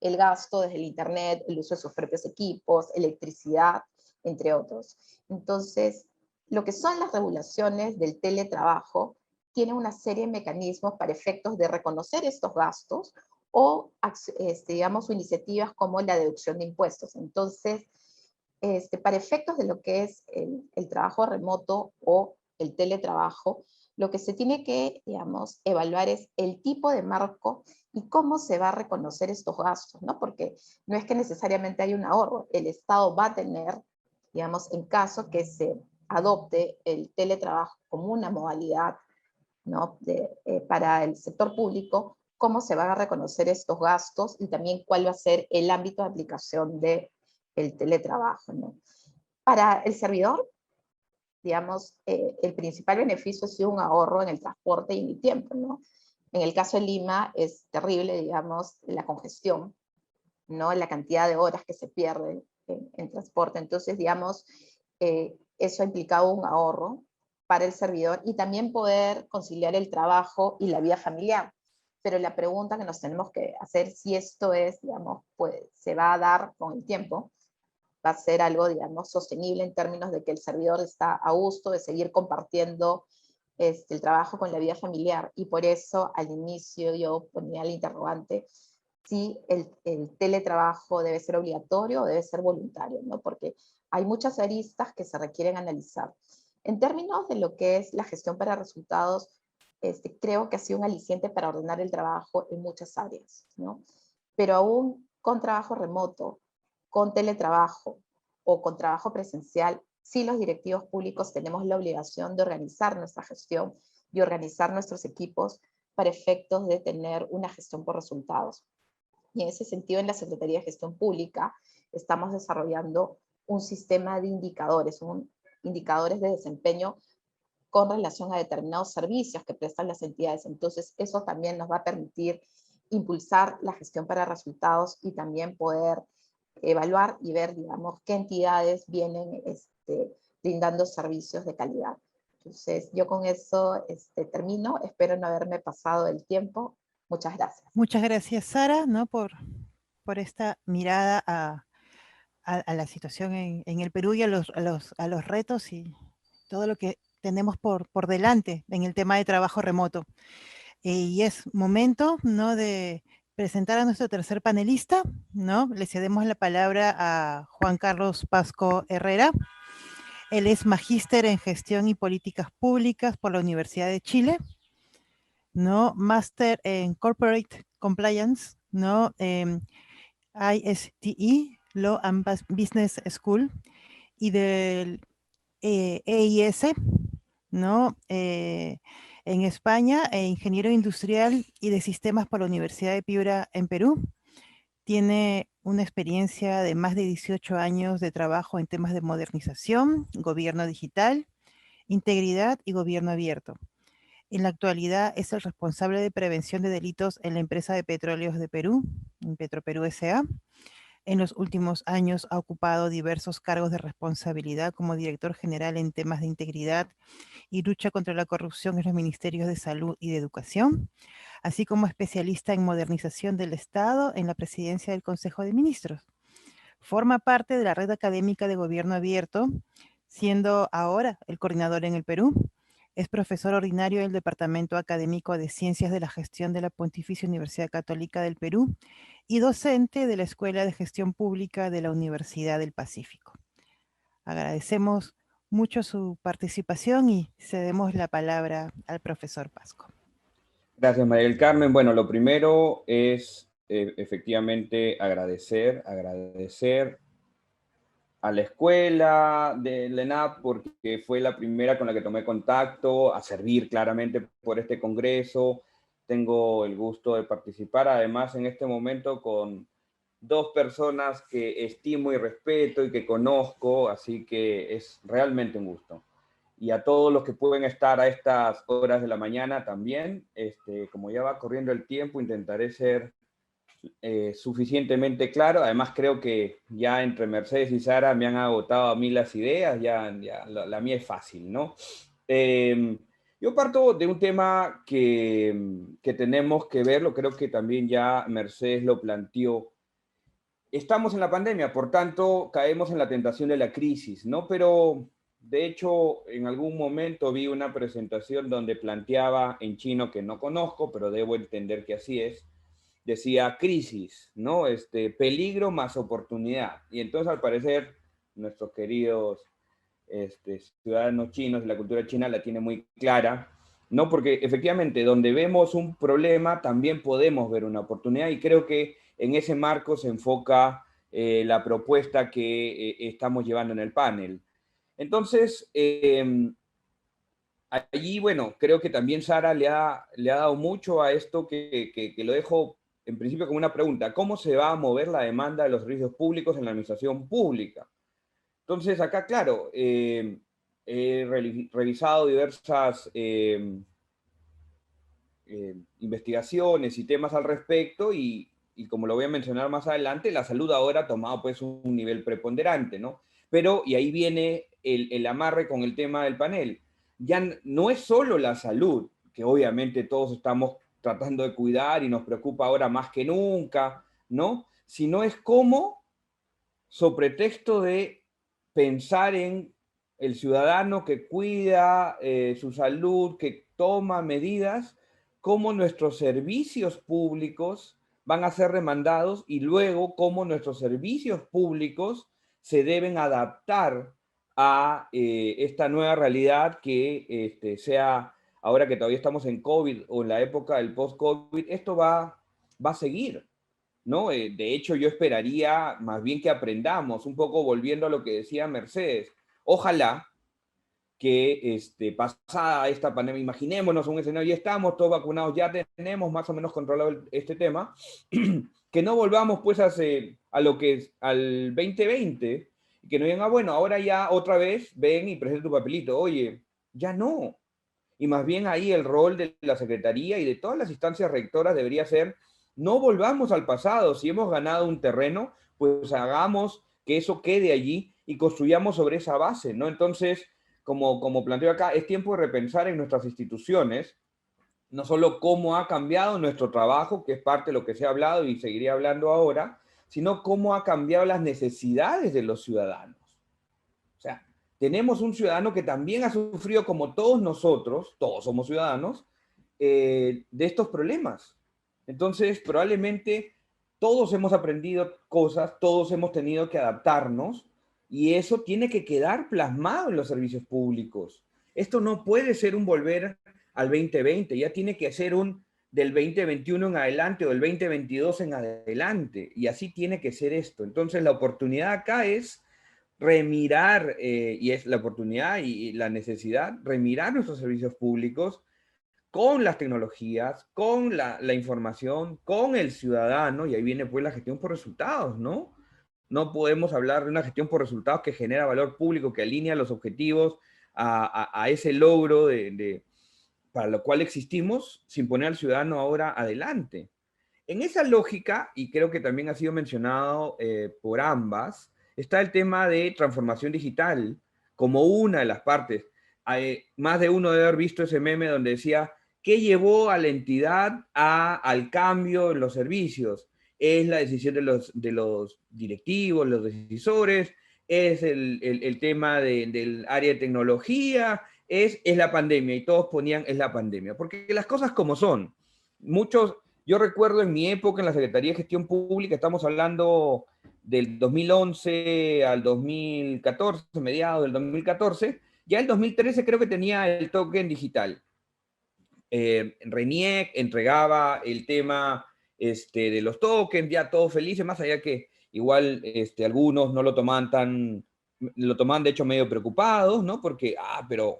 el gasto desde el internet, el uso de sus propios equipos, electricidad, entre otros. Entonces, lo que son las regulaciones del teletrabajo tiene una serie de mecanismos para efectos de reconocer estos gastos o, digamos, iniciativas como la deducción de impuestos. Entonces, para efectos de lo que es el trabajo remoto o el teletrabajo, lo que se tiene que, digamos, evaluar es el tipo de marco y cómo se va a reconocer estos gastos, ¿no? Porque no es que necesariamente hay un ahorro, el Estado va a tener, digamos, en caso que se adopte el teletrabajo como una modalidad, ¿no? Para el sector público, cómo se van a reconocer estos gastos y también cuál va a ser el ámbito de aplicación del teletrabajo, ¿no? Para el servidor, digamos, el principal beneficio ha sido un ahorro en el transporte y en el tiempo, ¿no? En el caso de Lima es terrible, digamos, la congestión, ¿no? La cantidad de horas que se pierden en transporte. Entonces, digamos, eso ha implicado un ahorro para el servidor y también poder conciliar el trabajo y la vida familiar. Pero la pregunta que nos tenemos que hacer, si esto es, digamos, pues se va a dar con el tiempo, va a ser algo, digamos, sostenible en términos de que el servidor está a gusto de seguir compartiendo el trabajo con la vida familiar. Y por eso al inicio yo ponía el interrogante si el teletrabajo debe ser obligatorio o debe ser voluntario, ¿no? Porque hay muchas aristas que se requieren analizar. En términos de lo que es la gestión para resultados, creo que ha sido un aliciente para ordenar el trabajo en muchas áreas, ¿no? Pero aún con trabajo remoto, con teletrabajo o con trabajo presencial, sí los directivos públicos tenemos la obligación de organizar nuestra gestión y organizar nuestros equipos para efectos de tener una gestión por resultados. Y en ese sentido, en la Secretaría de Gestión Pública, estamos desarrollando un sistema de indicadores, indicadores de desempeño con relación a determinados servicios que prestan las entidades. Entonces, eso también nos va a permitir impulsar la gestión para resultados y también poder evaluar y ver, digamos, qué entidades vienen brindando servicios de calidad. Entonces, yo con eso termino. Espero no haberme pasado el tiempo. Muchas gracias. Muchas gracias, Sara, ¿no? por esta mirada a la situación en el Perú y a los retos y todo lo que tenemos por delante en el tema de trabajo remoto. Y es momento, ¿no?, de presentar a nuestro tercer panelista, ¿no? Le cedemos la palabra a Juan Carlos Pasco Herrera. Él es magíster en Gestión y Políticas Públicas por la Universidad de Chile, ¿no? Máster en Corporate Compliance, ¿no? ISTE, Law and Business School, y del EIS, ¿no? En España, ingeniero industrial y de sistemas por la Universidad de Piura en Perú. Tiene una experiencia de más de 18 años de trabajo en temas de modernización, gobierno digital, integridad y gobierno abierto. En la actualidad es el responsable de prevención de delitos en la empresa de petróleos de Perú, en Petroperú S.A. En los últimos años ha ocupado diversos cargos de responsabilidad como director general en temas de integridad y lucha contra la corrupción en los ministerios de Salud y de Educación, así como especialista en modernización del Estado en la presidencia del Consejo de Ministros. Forma parte de la red académica de Gobierno Abierto, siendo ahora el coordinador en el Perú. Es profesor ordinario del Departamento Académico de Ciencias de la Gestión de la Pontificia Universidad Católica del Perú y docente de la Escuela de Gestión Pública de la Universidad del Pacífico. Agradecemos mucho su participación y cedemos la palabra al profesor Pasco. Gracias, María del Carmen. Bueno, lo primero es efectivamente agradecer a la escuela del ENAP porque fue la primera con la que tomé contacto, a servir claramente por este congreso. Tengo el gusto de participar además en este momento con dos personas que estimo y respeto y que conozco, así que es realmente un gusto. Y a todos los que pueden estar a estas horas de la mañana también, como ya va corriendo el tiempo, intentaré ser suficientemente claro. Además creo que ya entre Mercedes y Sara me han agotado a mí las ideas, ya la mía es fácil, ¿no? Yo parto de un tema que tenemos que verlo, creo que también ya Mercedes lo planteó. Estamos en la pandemia, por tanto, caemos en la tentación de la crisis, ¿no? Pero, de hecho, en algún momento vi una presentación donde planteaba en chino, que no conozco, pero debo entender que así es, decía crisis, ¿no? Peligro más oportunidad. Y entonces, al parecer, nuestros queridos ciudadanos chinos de la cultura china la tiene muy clara, ¿no? Porque efectivamente, donde vemos un problema, también podemos ver una oportunidad, y creo que en ese marco se enfoca la propuesta que estamos llevando en el panel. Entonces, allí, bueno, creo que también Sara le ha dado mucho a esto que lo dejo en principio como una pregunta. ¿Cómo se va a mover la demanda de los servicios públicos en la administración pública? Entonces, acá, claro, he revisado diversas investigaciones y temas al respecto y como lo voy a mencionar más adelante, la salud ahora ha tomado pues un nivel preponderante, ¿no? Pero, y ahí viene el amarre con el tema del panel, ya no es solo la salud, que obviamente todos estamos tratando de cuidar y nos preocupa ahora más que nunca, ¿no? Sino es cómo, sobre pretexto de pensar en el ciudadano que cuida su salud, que toma medidas, cómo nuestros servicios públicos van a ser demandados y luego cómo nuestros servicios públicos se deben adaptar a esta nueva realidad que sea, ahora que todavía estamos en COVID o en la época del post-COVID, esto va a seguir, ¿no? De hecho, yo esperaría más bien que aprendamos, un poco volviendo a lo que decía Mercedes. Ojalá que pasada esta pandemia, imaginémonos un escenario, ya estamos todos vacunados, ya tenemos más o menos controlado este tema, que no volvamos pues a lo que es al 2020, y que no digan, bueno, ahora ya otra vez ven y presenta tu papelito. Oye, ya no. Y más bien ahí el rol de la Secretaría y de todas las instancias rectoras debería ser, no volvamos al pasado. Si hemos ganado un terreno, pues hagamos que eso quede allí y construyamos sobre esa base, ¿no? Entonces, como planteo acá, es tiempo de repensar en nuestras instituciones, no solo cómo ha cambiado nuestro trabajo, que es parte de lo que se ha hablado y seguiría hablando ahora, sino cómo ha cambiado las necesidades de los ciudadanos. O sea, tenemos un ciudadano que también ha sufrido, como todos nosotros, todos somos ciudadanos, de estos problemas. Entonces, probablemente todos hemos aprendido cosas, todos hemos tenido que adaptarnos, y eso tiene que quedar plasmado en los servicios públicos. Esto no puede ser un volver al 2020, ya tiene que ser un del 2021 en adelante o del 2022 en adelante, y así tiene que ser esto. Entonces, la oportunidad acá es remirar, y es la oportunidad y la necesidad, remirar nuestros servicios públicos con las tecnologías, con la información, con el ciudadano, y ahí viene pues la gestión por resultados, ¿no? No podemos hablar de una gestión por resultados que genera valor público, que alinea los objetivos a ese logro para lo cual existimos, sin poner al ciudadano ahora adelante. En esa lógica, y creo que también ha sido mencionado por ambas, está el tema de transformación digital como una de las partes. Más de uno debe haber visto ese meme donde decía, ¿qué llevó a la entidad al cambio en los servicios? Es la decisión de los directivos, los decisores, es el tema del área de tecnología, es la pandemia, y todos ponían es la pandemia, porque las cosas como son. Yo recuerdo en mi época en la Secretaría de Gestión Pública, estamos hablando del 2011 al 2014, mediados del 2014, ya el 2013 creo que tenía el token digital. RENIEC entregaba el tema de los tokens, ya todos felices, más allá que igual algunos no lo tomaban lo tomaban de hecho medio preocupados, ¿no? Porque, pero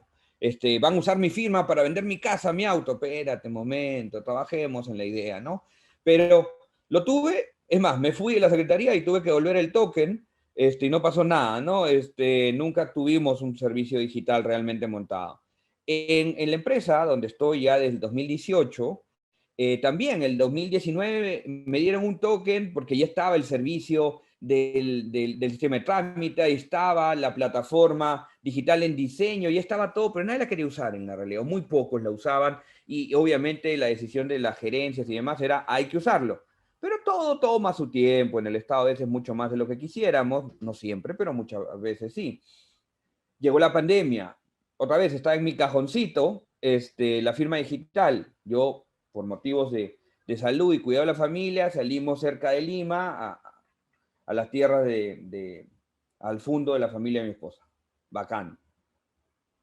van a usar mi firma para vender mi casa, mi auto. Espérate un momento, trabajemos en la idea, ¿no? Pero lo tuve, es más, me fui de la secretaría y tuve que devolver el token, y no pasó nada, ¿no? Nunca tuvimos un servicio digital realmente montado. En la empresa donde estoy ya desde el 2018, también el 2019 me dieron un token porque ya estaba el servicio del sistema de trámite, ahí estaba la plataforma digital en diseño, ya estaba todo, pero nadie la quería usar en la realidad, o muy pocos la usaban, y obviamente la decisión de las gerencias y demás era, hay que usarlo. Pero todo toma su tiempo, en el Estado a veces mucho más de lo que quisiéramos, no siempre, pero muchas veces sí. Llegó la pandemia, otra vez estaba en mi cajoncito la firma digital. Yo, por motivos de salud y cuidado de la familia, salimos cerca de Lima a las tierras al fondo de la familia de mi esposa. Bacán.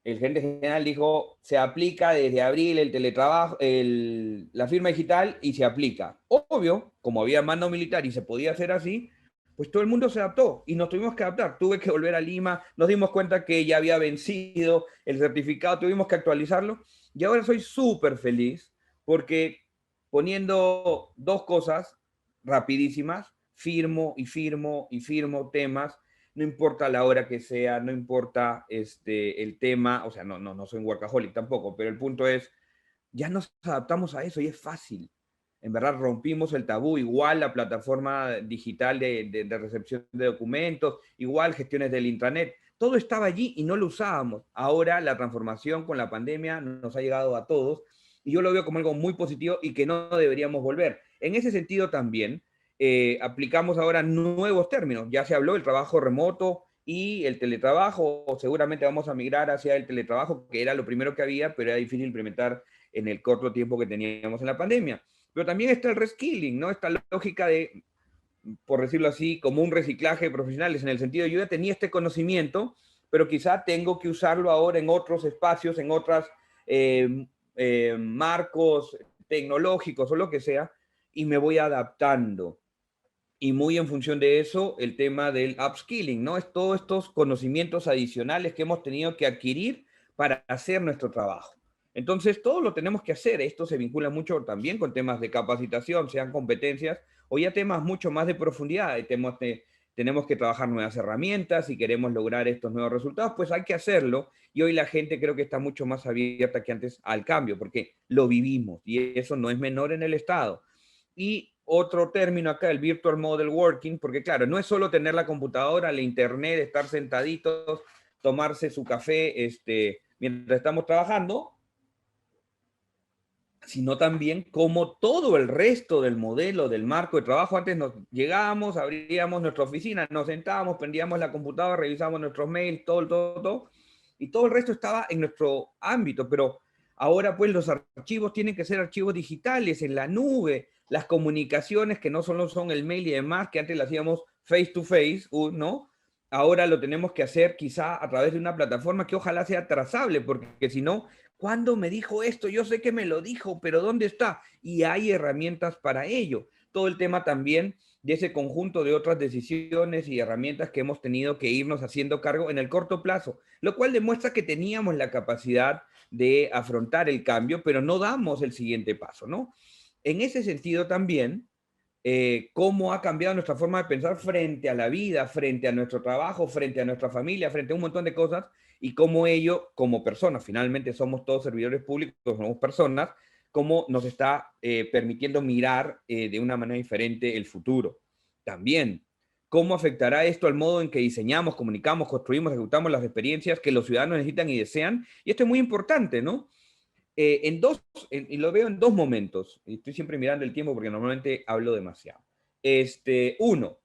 El gerente general dijo, se aplica desde abril el teletrabajo, la firma digital, y se aplica. Obvio, como había mando militar y se podía hacer así, pues todo el mundo se adaptó y nos tuvimos que adaptar. Tuve que volver a Lima, nos dimos cuenta que ya había vencido el certificado, tuvimos que actualizarlo, y ahora soy súper feliz porque poniendo dos cosas rapidísimas, firmo y firmo y firmo temas, no importa la hora que sea, no importa el tema, o sea, no soy un workaholic tampoco, pero el punto es, ya nos adaptamos a eso y es fácil. En verdad rompimos el tabú, igual la plataforma digital de recepción de documentos, igual gestiones del intranet, todo estaba allí y no lo usábamos. Ahora la transformación con la pandemia nos ha llegado a todos y yo lo veo como algo muy positivo y que no deberíamos volver. En ese sentido también, aplicamos ahora nuevos términos. Ya se habló del trabajo remoto y el teletrabajo, seguramente vamos a migrar hacia el teletrabajo, que era lo primero que había, pero era difícil implementar en el corto tiempo que teníamos en la pandemia. Pero también está el reskilling, ¿no? Esta lógica de, por decirlo así, como un reciclaje de profesionales, en el sentido de yo ya tenía este conocimiento, pero quizá tengo que usarlo ahora en otros espacios, en otros marcos tecnológicos o lo que sea, y me voy adaptando. Y muy en función de eso, el tema del upskilling, ¿no? Es todos estos conocimientos adicionales que hemos tenido que adquirir para hacer nuestro trabajo. Entonces, todo lo tenemos que hacer. Esto se vincula mucho también con temas de capacitación, sean competencias, o ya temas mucho más de profundidad. Tenemos que trabajar nuevas herramientas, si queremos lograr estos nuevos resultados, pues hay que hacerlo. Y hoy la gente creo que está mucho más abierta que antes al cambio, porque lo vivimos, y eso no es menor en el Estado. Y otro término acá, el Virtual Model Working, porque claro, no es solo tener la computadora, la internet, estar sentaditos, tomarse su café mientras estamos trabajando, sino también como todo el resto del modelo, del marco de trabajo. Antes llegábamos, abríamos nuestra oficina, nos sentábamos, prendíamos la computadora, revisábamos nuestros mails, todo, y todo el resto estaba en nuestro ámbito, pero ahora pues los archivos tienen que ser archivos digitales, en la nube, las comunicaciones que no solo son el mail y demás, que antes lo hacíamos face to face, ¿no? Ahora lo tenemos que hacer quizá a través de una plataforma que ojalá sea trazable, porque si no, ¿cuándo me dijo esto? Yo sé que me lo dijo, pero ¿dónde está? Y hay herramientas para ello. Todo el tema también de ese conjunto de otras decisiones y herramientas que hemos tenido que irnos haciendo cargo en el corto plazo, lo cual demuestra que teníamos la capacidad de afrontar el cambio, pero no damos el siguiente paso, ¿no? En ese sentido también, cómo ha cambiado nuestra forma de pensar frente a la vida, frente a nuestro trabajo, frente a nuestra familia, frente a un montón de cosas, y cómo ello, como personas, finalmente somos todos servidores públicos, somos personas, cómo nos está permitiendo mirar de una manera diferente el futuro. También, cómo afectará esto al modo en que diseñamos, comunicamos, construimos, ejecutamos las experiencias que los ciudadanos necesitan y desean. Y esto es muy importante, ¿no? Y lo veo en dos momentos. Estoy siempre mirando el tiempo porque normalmente hablo demasiado. Uno,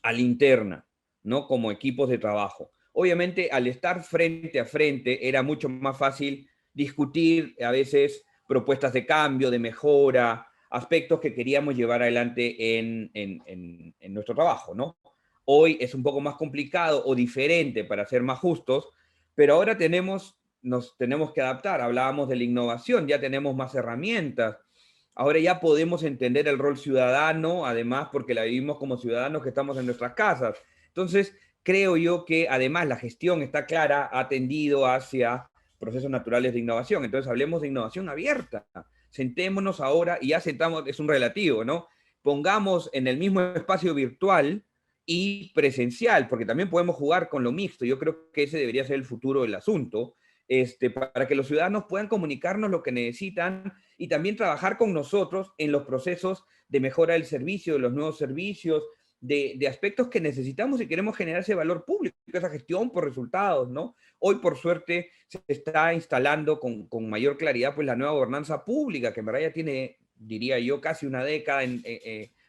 a la interna, ¿no? Como equipos de trabajo. Obviamente, al estar frente a frente, era mucho más fácil discutir a veces propuestas de cambio, de mejora, aspectos que queríamos llevar adelante en nuestro trabajo, ¿no? Hoy es un poco más complicado o diferente, para ser más justos, pero ahora nos tenemos que adaptar. Hablábamos de la innovación, ya tenemos más herramientas. Ahora ya podemos entender el rol ciudadano, además porque la vivimos como ciudadanos que estamos en nuestras casas. Entonces, creo yo que además la gestión está clara, ha tendido hacia procesos naturales de innovación. Entonces, hablemos de innovación abierta. Sentémonos ahora, y ya sentamos, es un relativo, ¿no? Pongamos en el mismo espacio virtual y presencial, porque también podemos jugar con lo mixto. Yo creo que ese debería ser el futuro del asunto, para que los ciudadanos puedan comunicarnos lo que necesitan y también trabajar con nosotros en los procesos de mejora del servicio, de los nuevos servicios, de aspectos que necesitamos y queremos generar ese valor público, esa gestión por resultados, ¿no? Hoy, por suerte, se está instalando con mayor claridad pues la nueva gobernanza pública, que en verdad ya tiene, diría yo, casi una década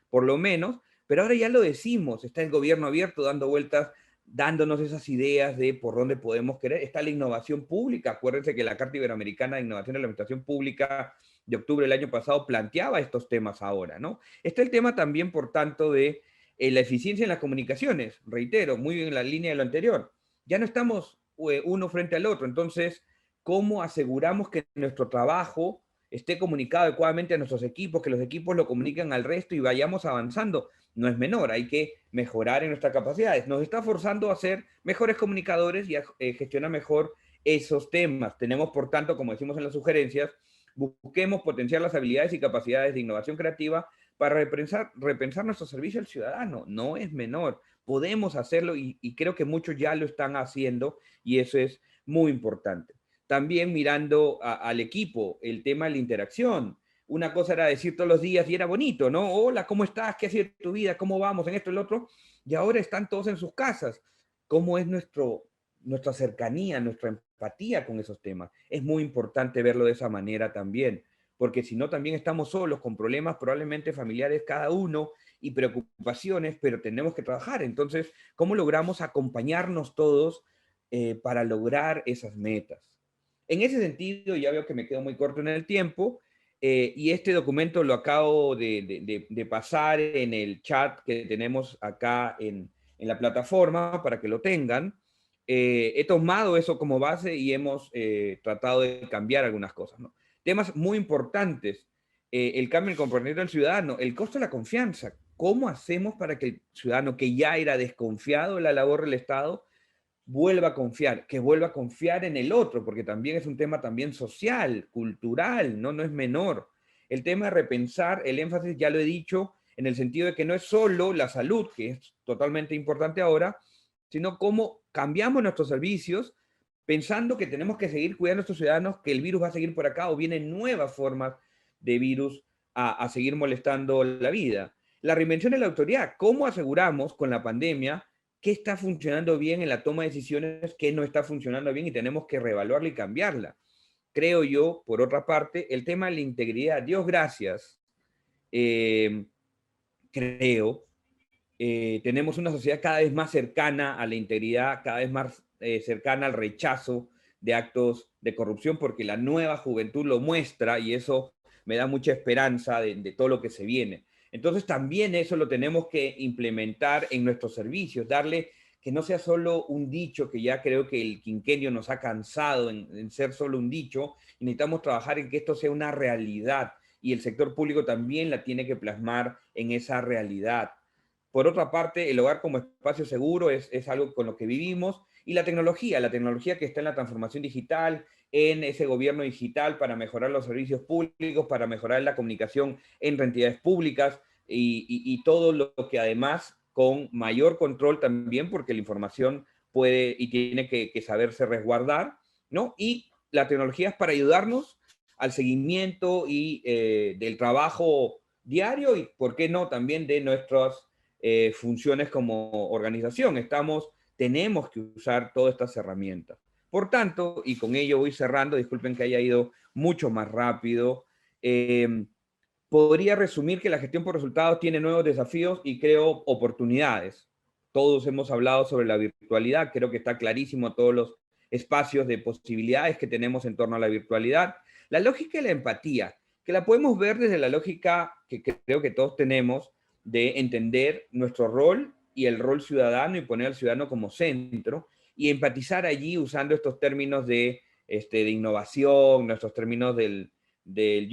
por lo menos, pero ahora ya lo decimos, está el gobierno abierto dando vueltas, dándonos esas ideas de por dónde podemos querer. Está la innovación pública. Acuérdense que la Carta Iberoamericana de Innovación y la Administración Pública de octubre del año pasado planteaba estos temas ahora, ¿no? Está el tema también, por tanto, de la eficiencia en las comunicaciones. Reitero, muy en la línea de lo anterior. Ya no estamos uno frente al otro. Entonces, ¿cómo aseguramos que nuestro trabajo esté comunicado adecuadamente a nuestros equipos, que los equipos lo comuniquen al resto y vayamos avanzando? No es menor, hay que mejorar en nuestras capacidades. Nos está forzando a ser mejores comunicadores y a gestionar mejor esos temas. Tenemos, por tanto, como decimos en las sugerencias, busquemos potenciar las habilidades y capacidades de innovación creativa para repensar nuestro servicio al ciudadano. No es menor, podemos hacerlo y creo que muchos ya lo están haciendo y eso es muy importante. También mirando al equipo, el tema de la interacción. Una cosa era decir todos los días y era bonito, ¿no? Hola, ¿cómo estás? ¿Qué ha sido tu vida? ¿Cómo vamos? En esto y el otro. Y ahora están todos en sus casas. ¿Cómo es nuestra cercanía, nuestra empatía con esos temas? Es muy importante verlo de esa manera también, porque si no también estamos solos con problemas probablemente familiares cada uno y preocupaciones, pero tenemos que trabajar. Entonces, ¿cómo logramos acompañarnos todos para lograr esas metas? En ese sentido, ya veo que me quedo muy corto en el tiempo, y este documento lo acabo de pasar en el chat que tenemos acá en la plataforma para que lo tengan. He tomado eso como base y hemos tratado de cambiar algunas cosas, ¿no? Temas muy importantes, el cambio en el comportamiento del ciudadano, el costo de la confianza. ¿Cómo hacemos para que el ciudadano que ya era desconfiado de la labor del Estado vuelva a confiar, que vuelva a confiar en el otro, porque también es un tema también social, cultural, no es menor. El tema de repensar, el énfasis, ya lo he dicho, en el sentido de que no es solo la salud, que es totalmente importante ahora, sino cómo cambiamos nuestros servicios pensando que tenemos que seguir cuidando a nuestros ciudadanos, que el virus va a seguir por acá o vienen nuevas formas de virus a seguir molestando la vida. La reinvención de la autoridad, ¿cómo aseguramos con la pandemia qué está funcionando bien en la toma de decisiones, qué no está funcionando bien y tenemos que reevaluarla y cambiarla. Creo yo, por otra parte, el tema de la integridad. Dios gracias, creo, tenemos una sociedad cada vez más cercana a la integridad, cada vez más cercana al rechazo de actos de corrupción, porque la nueva juventud lo muestra y eso me da mucha esperanza de todo lo que se viene. Entonces también eso lo tenemos que implementar en nuestros servicios, darle que no sea solo un dicho, que ya creo que el quinquenio nos ha cansado en ser solo un dicho, y necesitamos trabajar en que esto sea una realidad, y el sector público también la tiene que plasmar en esa realidad. Por otra parte, el hogar como espacio seguro es algo con lo que vivimos, y la tecnología que está en la transformación digital, en ese gobierno digital para mejorar los servicios públicos, para mejorar la comunicación entre entidades públicas y todo lo que además con mayor control también, porque la información puede y tiene que saberse resguardar, ¿no? Y la tecnología es para ayudarnos al seguimiento y del trabajo diario y, ¿por qué no?, también de nuestras funciones como organización. Tenemos que usar todas estas herramientas. Por tanto, y con ello voy cerrando, disculpen que haya ido mucho más rápido, podría resumir que la gestión por resultados tiene nuevos desafíos y creo oportunidades. Todos hemos hablado sobre la virtualidad, creo que está clarísimo todos los espacios de posibilidades que tenemos en torno a la virtualidad. La lógica de la empatía, que la podemos ver desde la lógica que creo que todos tenemos de entender nuestro rol y el rol ciudadano y poner al ciudadano como centro y empatizar allí usando estos términos de innovación, nuestros términos del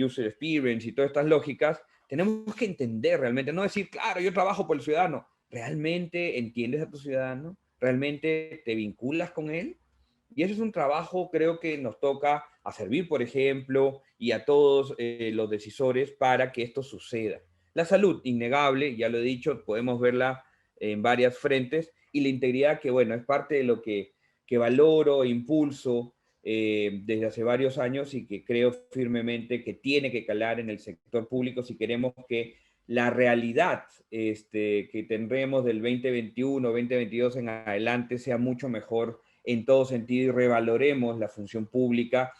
user experience y todas estas lógicas. Tenemos que entender realmente, no decir, claro, yo trabajo por el ciudadano. ¿Realmente entiendes a tu ciudadano? ¿Realmente te vinculas con él? Y eso es un trabajo, creo que nos toca a Servir, por ejemplo, y a todos los decisores para que esto suceda. La salud, innegable, ya lo he dicho, podemos verla en varias frentes, y la integridad, que bueno, es parte de lo que valoro e impulso desde hace varios años y que creo firmemente que tiene que calar en el sector público si queremos que la realidad que tendremos del 2021, 2022 en adelante sea mucho mejor en todo sentido y revaloremos la función pública.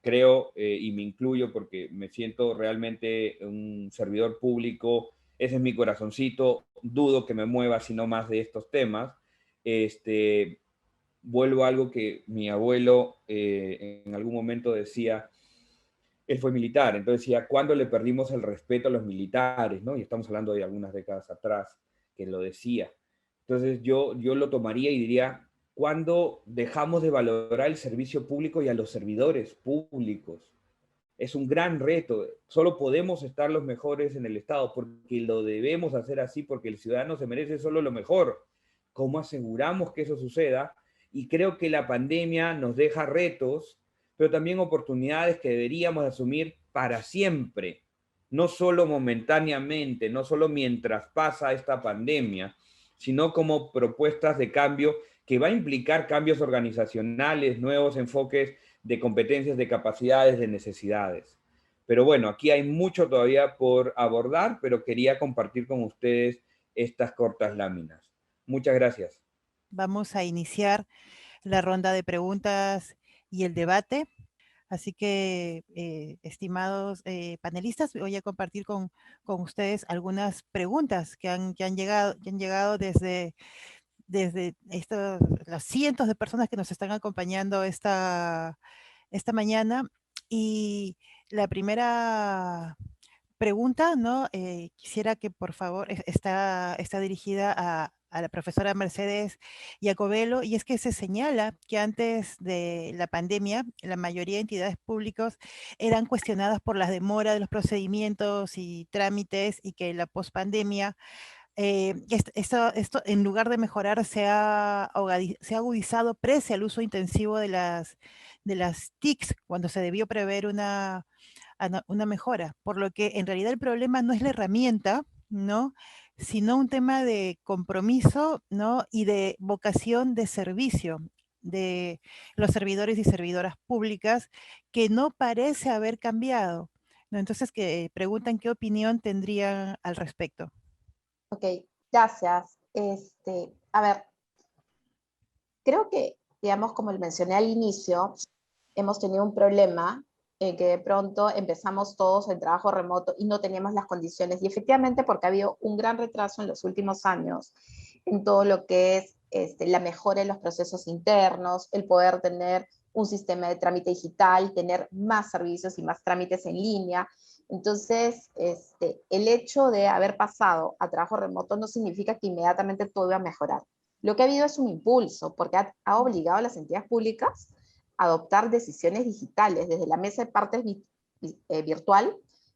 Creo, y me incluyo porque me siento realmente un servidor público, ese es mi corazoncito, dudo que me mueva sino más de estos temas. Vuelvo a algo que mi abuelo en algún momento decía, él fue militar, entonces decía, ¿cuándo le perdimos el respeto a los militares? ¿No? Y estamos hablando de algunas décadas atrás que lo decía. Entonces yo lo tomaría y diría, ¿cuándo dejamos de valorar el servicio público y a los servidores públicos? Es un gran reto. Solo podemos estar los mejores en el Estado porque lo debemos hacer así, porque el ciudadano se merece solo lo mejor. ¿Cómo aseguramos que eso suceda? Y creo que la pandemia nos deja retos, pero también oportunidades que deberíamos asumir para siempre, no solo momentáneamente, no solo mientras pasa esta pandemia, sino como propuestas de cambio que va a implicar cambios organizacionales, nuevos enfoques de competencias, de capacidades, de necesidades. Pero bueno, aquí hay mucho todavía por abordar, pero quería compartir con ustedes estas cortas láminas. Muchas gracias. Vamos a iniciar la ronda de preguntas y el debate. Así que, estimados panelistas, voy a compartir con ustedes algunas preguntas que han llegado desde los cientos de personas que nos están acompañando esta mañana. Y la primera pregunta, ¿no? Quisiera que por favor, está dirigida a la profesora Mercedes Jacobello, y es que se señala que antes de la pandemia, la mayoría de entidades públicas eran cuestionadas por las demoras de los procedimientos y trámites, y que la pospandemia, esto en lugar de mejorar se ha agudizado pese al uso intensivo de las TICs, cuando se debió prever una mejora, por lo que en realidad el problema no es la herramienta, ¿no? Sino un tema de compromiso, ¿no? Y de vocación de servicio de los servidores y servidoras públicas, que no parece haber cambiado, ¿no? Entonces, que preguntan qué opinión tendrían al respecto. Ok, gracias. A ver, Creo que, digamos, como le mencioné al inicio, hemos tenido un problema en que de pronto empezamos todos el trabajo remoto y no teníamos las condiciones. Y efectivamente porque ha habido un gran retraso en los últimos años en todo lo que es la mejora en los procesos internos, el poder tener un sistema de trámite digital, tener más servicios y más trámites en línea. Entonces, el hecho de haber pasado a trabajo remoto no significa que inmediatamente todo iba a mejorar. Lo que ha habido es un impulso, porque ha obligado a las entidades públicas a adoptar decisiones digitales, desde la mesa de partes virtual,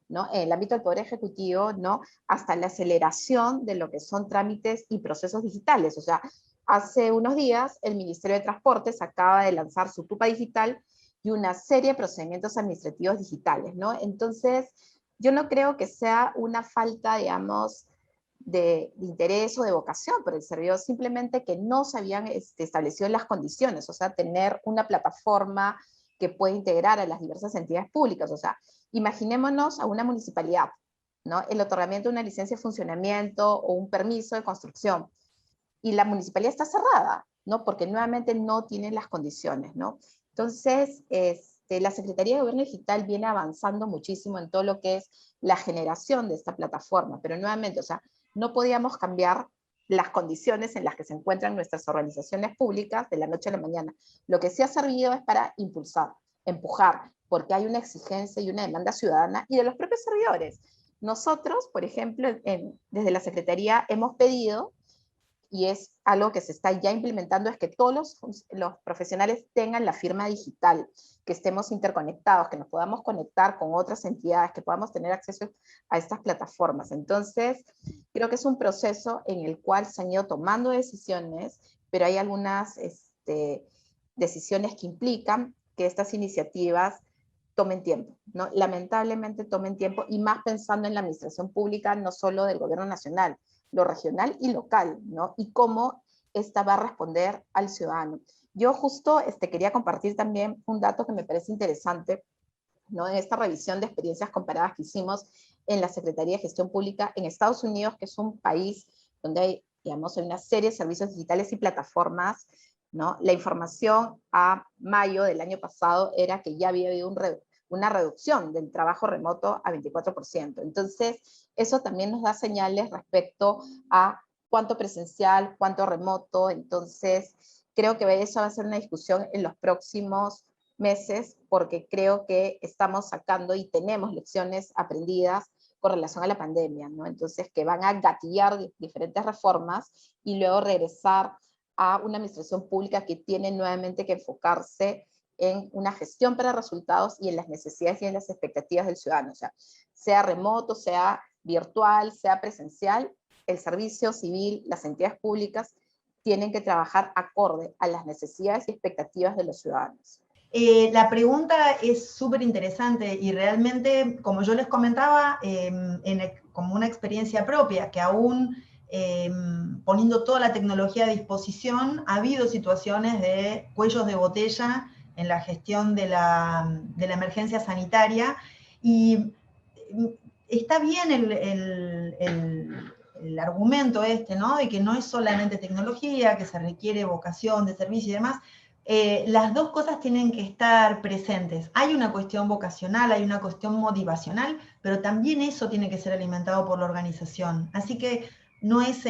¿no? En el ámbito del Poder Ejecutivo, ¿no? Hasta la aceleración de lo que son trámites y procesos digitales. O sea, hace unos días el Ministerio de Transportes acaba de lanzar su TUPA digital y una serie de procedimientos administrativos digitales, ¿no? Entonces, yo no creo que sea una falta, digamos, de interés o de vocación por el servidor, simplemente que no se habían establecido las condiciones, o sea, tener una plataforma que pueda integrar a las diversas entidades públicas. O sea, imaginémonos a una municipalidad, ¿no? El otorgamiento de una licencia de funcionamiento o un permiso de construcción, y la municipalidad está cerrada, ¿no? Porque nuevamente no tienen las condiciones, ¿no? Entonces, la Secretaría de Gobierno Digital viene avanzando muchísimo en todo lo que es la generación de esta plataforma, pero nuevamente, o sea, no podíamos cambiar las condiciones en las que se encuentran nuestras organizaciones públicas de la noche a la mañana. Lo que sí ha servido es para impulsar, empujar, porque hay una exigencia y una demanda ciudadana y de los propios servidores. Nosotros, por ejemplo, desde la Secretaría hemos pedido, y es algo que se está ya implementando, es que todos los profesionales tengan la firma digital, que estemos interconectados, que nos podamos conectar con otras entidades, que podamos tener acceso a estas plataformas. Entonces, creo que es un proceso en el cual se han ido tomando decisiones, pero hay algunas decisiones que implican que estas iniciativas tomen tiempo, ¿no? Lamentablemente tomen tiempo, y más pensando en la administración pública, no solo del gobierno nacional, lo regional y local, ¿no? Y cómo esta va a responder al ciudadano. Yo justo quería compartir también un dato que me parece interesante, ¿no? En esta revisión de experiencias comparadas que hicimos en la Secretaría de Gestión Pública en Estados Unidos, que es un país donde hay, digamos, una serie de servicios digitales y plataformas, ¿no? La información a mayo del año pasado era que ya había habido una reducción del trabajo remoto a 24%. Entonces, eso también nos da señales respecto a cuánto presencial, cuánto remoto. Entonces, creo que eso va a ser una discusión en los próximos meses, porque creo que estamos sacando y tenemos lecciones aprendidas con relación a la pandemia, ¿no? Entonces, que van a gatillar diferentes reformas y luego regresar a una administración pública que tiene nuevamente que enfocarse en una gestión para resultados y en las necesidades y en las expectativas del ciudadano. O sea remoto, sea virtual, sea presencial, el servicio civil, las entidades públicas tienen que trabajar acorde a las necesidades y expectativas de los ciudadanos. La pregunta es súper interesante y realmente, como yo les comentaba, como una experiencia propia, que aún poniendo toda la tecnología a disposición, ha habido situaciones de cuellos de botella en la gestión de la emergencia sanitaria, y está bien el argumento ¿no? De que no es solamente tecnología, que se requiere vocación de servicio y demás. Las dos cosas tienen que estar presentes. Hay una cuestión vocacional, hay una cuestión motivacional, pero también eso tiene que ser alimentado por la organización. Así que no es,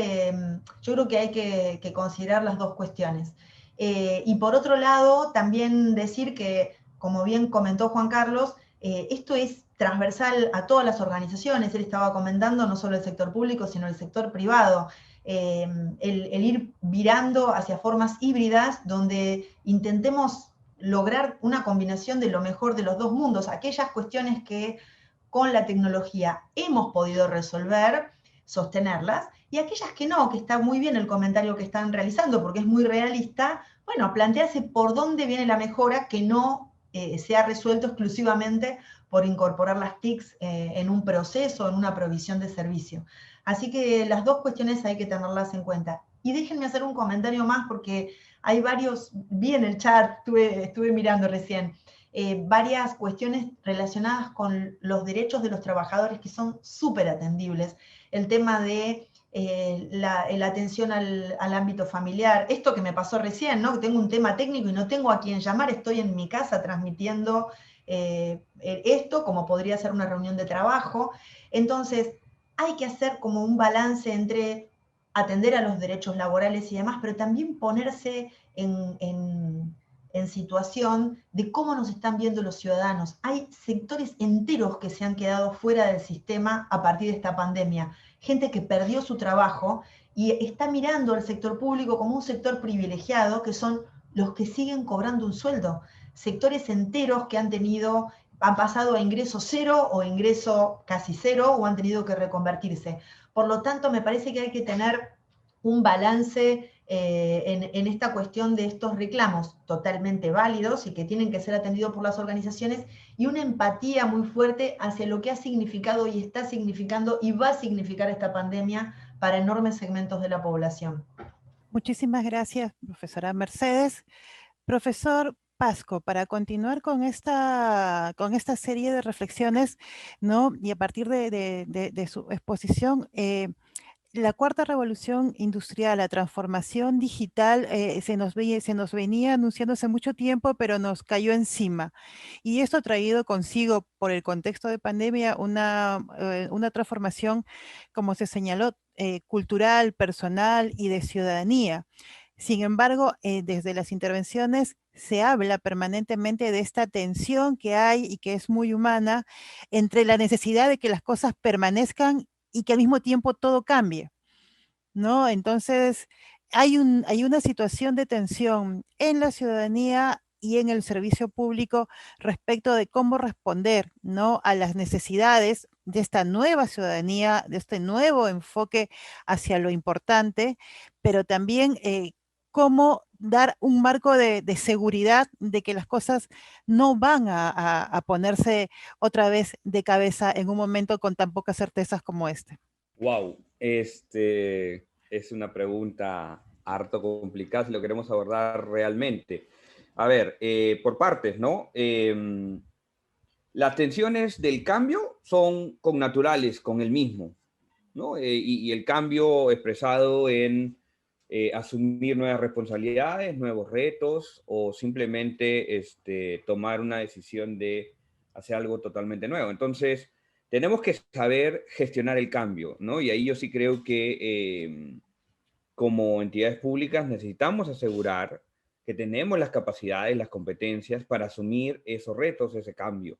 yo creo que hay que considerar las dos cuestiones. Y por otro lado, también decir que, como bien comentó Juan Carlos, esto es transversal a todas las organizaciones. Él estaba comentando no solo el sector público, sino el sector privado. El ir virando hacia formas híbridas donde intentemos lograr una combinación de lo mejor de los dos mundos, aquellas cuestiones que con la tecnología hemos podido resolver, sostenerlas, y aquellas que no, que está muy bien el comentario que están realizando, porque es muy realista, bueno, plantearse por dónde viene la mejora que no sea resuelto exclusivamente por incorporar las TICs en un proceso, en una provisión de servicio. Así que las dos cuestiones hay que tenerlas en cuenta. Y déjenme hacer un comentario más, porque hay varios, vi en el chat, estuve mirando recién, varias cuestiones relacionadas con los derechos de los trabajadores que son súper atendibles. El tema de la atención al ámbito familiar. Esto que me pasó recién, ¿no? Que tengo un tema técnico y no tengo a quién llamar, estoy en mi casa transmitiendo esto, como podría ser una reunión de trabajo. Entonces, hay que hacer como un balance entre atender a los derechos laborales y demás, pero también ponerse en situación de cómo nos están viendo los ciudadanos. Hay sectores enteros que se han quedado fuera del sistema a partir de esta pandemia. Gente que perdió su trabajo y está mirando al sector público como un sector privilegiado, que son los que siguen cobrando un sueldo. Sectores enteros que han pasado a ingreso cero o ingreso casi cero o han tenido que reconvertirse. Por lo tanto, me parece que hay que tener un balance en esta cuestión de estos reclamos totalmente válidos y que tienen que ser atendidos por las organizaciones, y una empatía muy fuerte hacia lo que ha significado y está significando y va a significar esta pandemia para enormes segmentos de la población. Muchísimas gracias, profesora Mercedes. Profesor Pasco, para continuar con esta serie de reflexiones, ¿no? Y a partir de su exposición, la cuarta revolución industrial, la transformación digital, se nos venía anunciando hace mucho tiempo, pero nos cayó encima. Y esto ha traído consigo, por el contexto de pandemia, una transformación, como se señaló, cultural, personal y de ciudadanía. Sin embargo, desde las intervenciones se habla permanentemente de esta tensión que hay y que es muy humana entre la necesidad de que las cosas permanezcan y que al mismo tiempo todo cambie, ¿no? Entonces, hay una situación de tensión en la ciudadanía y en el servicio público respecto de cómo responder, ¿no? A las necesidades de esta nueva ciudadanía, de este nuevo enfoque hacia lo importante, pero también cómo dar un marco de seguridad de que las cosas no van a ponerse otra vez de cabeza en un momento con tan pocas certezas como este. Wow, es una pregunta harto complicada si lo queremos abordar realmente. A ver, por partes, ¿no? Las tensiones del cambio son connaturales con el mismo, ¿no? Y el cambio expresado en asumir nuevas responsabilidades, nuevos retos, o simplemente tomar una decisión de hacer algo totalmente nuevo. Entonces, tenemos que saber gestionar el cambio, ¿no? Y ahí yo sí creo que como entidades públicas necesitamos asegurar que tenemos las capacidades, las competencias para asumir esos retos, ese cambio.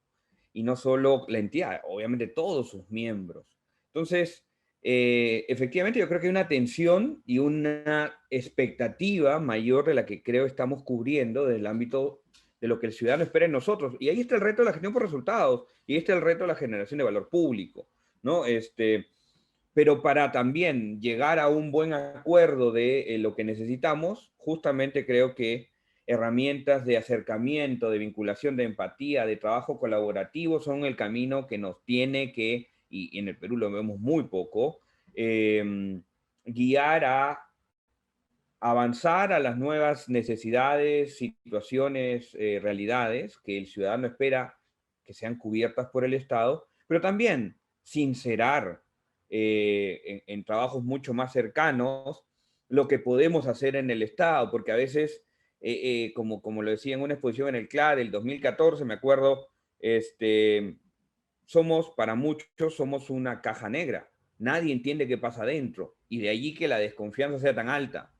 Y no solo la entidad, obviamente todos sus miembros. Entonces, efectivamente yo creo que hay una tensión y una expectativa mayor de la que creo estamos cubriendo desde el ámbito de lo que el ciudadano espera en nosotros. Y ahí está el reto de la gestión por resultados, y ahí está el reto de la generación de valor público, ¿no? Pero para también llegar a un buen acuerdo de lo que necesitamos, justamente creo que herramientas de acercamiento, de vinculación, de empatía, de trabajo colaborativo son el camino que nos tiene que, y en el Perú lo vemos muy poco, guiar a avanzar a las nuevas necesidades, situaciones, realidades que el ciudadano espera que sean cubiertas por el Estado, pero también sincerar en trabajos mucho más cercanos lo que podemos hacer en el Estado, porque a veces, como lo decía en una exposición en el CLA del 2014, me acuerdo, para muchos, somos una caja negra. Nadie entiende qué pasa adentro, y de allí que la desconfianza sea tan alta.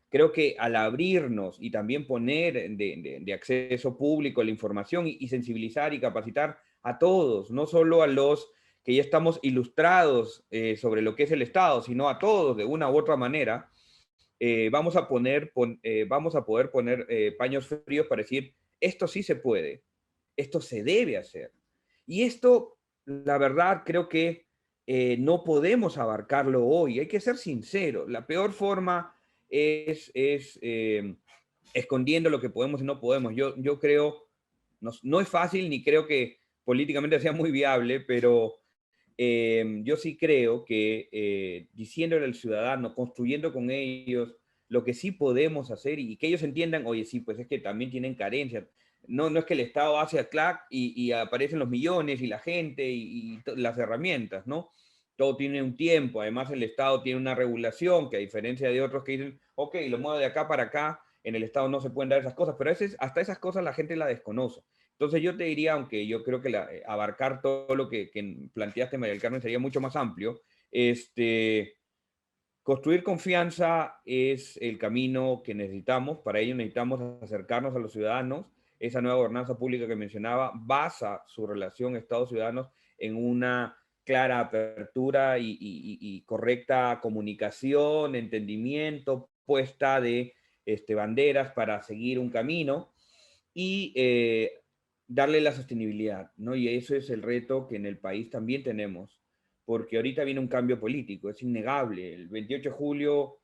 Creo que al abrirnos y también poner de acceso público la información y sensibilizar y capacitar a todos, no solo a los que ya estamos ilustrados sobre lo que es el Estado, sino a todos de una u otra manera, vamos a poder poner paños fríos para decir, esto sí se puede, esto se debe hacer. Y esto, la verdad, creo que no podemos abarcarlo hoy, hay que ser sinceros. La peor forma es escondiendo lo que podemos y no podemos. Yo creo, no es fácil ni creo que políticamente sea muy viable, pero yo sí creo que diciéndole al ciudadano, construyendo con ellos lo que sí podemos hacer y que ellos entiendan, oye, sí, pues es que también tienen carencias. No es que el Estado hace a clac y aparecen los millones y la gente y las herramientas, ¿no? todo tiene un tiempo, además el Estado tiene una regulación que a diferencia de otros que dicen, ok, lo muevo de acá para acá, en el Estado no se pueden dar esas cosas, pero a veces hasta esas cosas la gente la desconoce. Entonces yo te diría, aunque yo creo que abarcar todo lo que planteaste, María del Carmen, sería mucho más amplio, construir confianza es el camino que necesitamos. Para ello necesitamos acercarnos a los ciudadanos. Esa nueva gobernanza pública que mencionaba basa su relación Estado-ciudadanos en una clara apertura y correcta comunicación, entendimiento, puesta de banderas para seguir un camino y darle la sostenibilidad, ¿no? Y eso es el reto que en el país también tenemos, porque ahorita viene un cambio político, es innegable. El 28 de julio,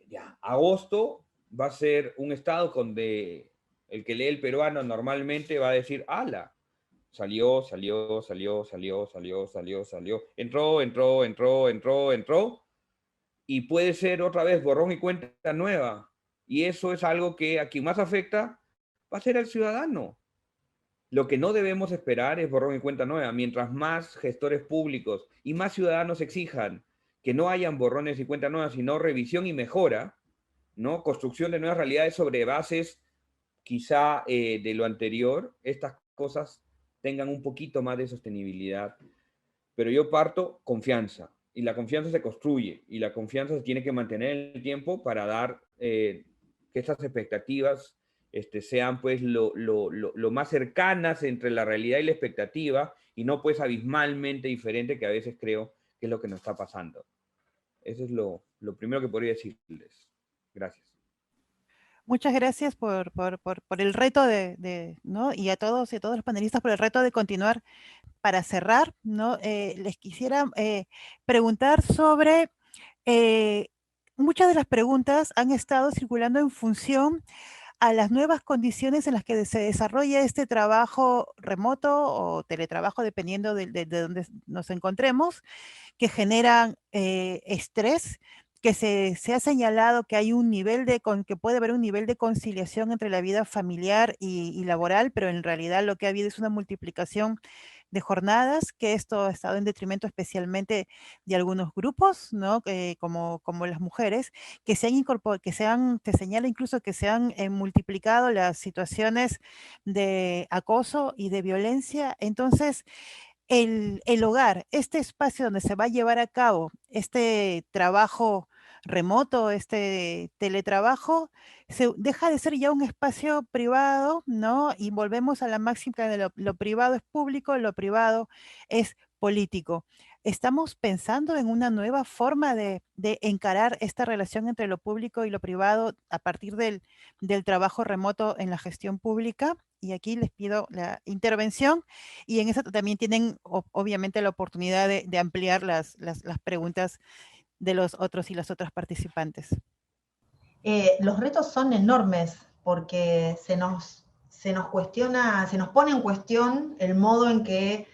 ya, agosto, va a ser un estado donde el que lee el peruano normalmente va a decir, ala, salió, entró, y puede ser otra vez borrón y cuenta nueva. Y eso es algo que a quien más afecta va a ser al ciudadano. Lo que no debemos esperar es borrón y cuenta nueva. Mientras más gestores públicos y más ciudadanos exijan que no hayan borrones y cuenta nuevas, sino revisión y mejora, ¿no? Construcción de nuevas realidades sobre bases quizá de lo anterior, estas cosas tengan un poquito más de sostenibilidad. Pero yo parto confianza, y la confianza se construye, y la confianza se tiene que mantener en el tiempo para dar que estas expectativas sean pues lo más cercanas entre la realidad y la expectativa, y no pues abismalmente diferente, que a veces creo que es lo que nos está pasando. Eso es lo primero que podría decirles. Gracias. Muchas gracias por el reto ¿no? Y a todos los panelistas por el reto de continuar. Para cerrar, ¿no? Les quisiera preguntar sobre, muchas de las preguntas han estado circulando en función a las nuevas condiciones en las que se desarrolla este trabajo remoto o teletrabajo, dependiendo de dónde nos encontremos, que generan estrés, que se ha señalado que hay un nivel que puede haber un nivel de conciliación entre la vida familiar y laboral, pero en realidad lo que ha habido es una multiplicación de jornadas, que esto ha estado en detrimento especialmente de algunos grupos, ¿no? Como las mujeres, que se han incorporado, te señala incluso que se han multiplicado las situaciones de acoso y de violencia. Entonces, el hogar, este espacio donde se va a llevar a cabo este trabajo remoto, este teletrabajo, deja de ser ya un espacio privado, ¿no? Y volvemos a la máxima de lo privado es público, lo privado es político. Estamos pensando en una nueva forma de encarar esta relación entre lo público y lo privado a partir del trabajo remoto en la gestión pública. Y aquí les pido la intervención y en eso también tienen obviamente la oportunidad de ampliar las preguntas de los otros y las otras participantes. Los retos son enormes porque se nos cuestiona, se nos pone en cuestión el modo en que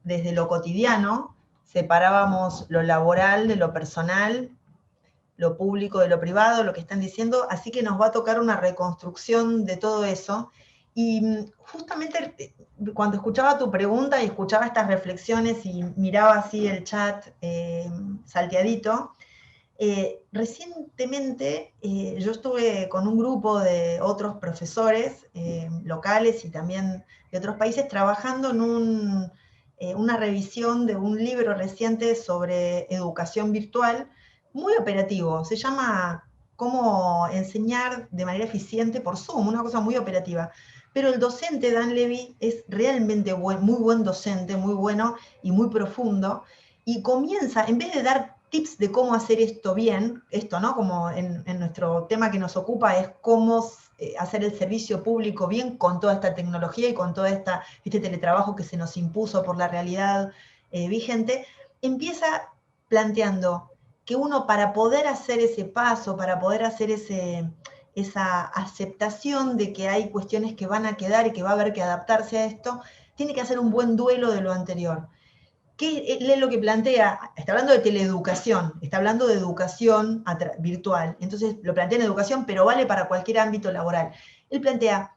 desde lo cotidiano separábamos lo laboral de lo personal, lo público de lo privado, lo que están diciendo, así que nos va a tocar una reconstrucción de todo eso. Y justamente cuando escuchaba tu pregunta y escuchaba estas reflexiones y miraba así el chat salteadito, recientemente yo estuve con un grupo de otros profesores locales y también de otros países trabajando en una revisión de un libro reciente sobre educación virtual, muy operativo. Se llama Cómo enseñar de manera eficiente por Zoom, una cosa muy operativa. Pero el docente, Dan Levy, es realmente muy buen docente, muy bueno y muy profundo, y comienza, en vez de dar tips de cómo hacer esto bien, esto, ¿no? Como en nuestro tema que nos ocupa es cómo hacer el servicio público bien con toda esta tecnología y con todo este teletrabajo que se nos impuso por la realidad vigente, empieza planteando que uno, para poder hacer ese paso, para poder hacer esa aceptación de que hay cuestiones que van a quedar y que va a haber que adaptarse a esto, tiene que hacer un buen duelo de lo anterior. ¿Qué es lo que plantea? Está hablando de teleeducación, está hablando de educación virtual. Entonces lo plantea en educación, pero vale para cualquier ámbito laboral. Él plantea,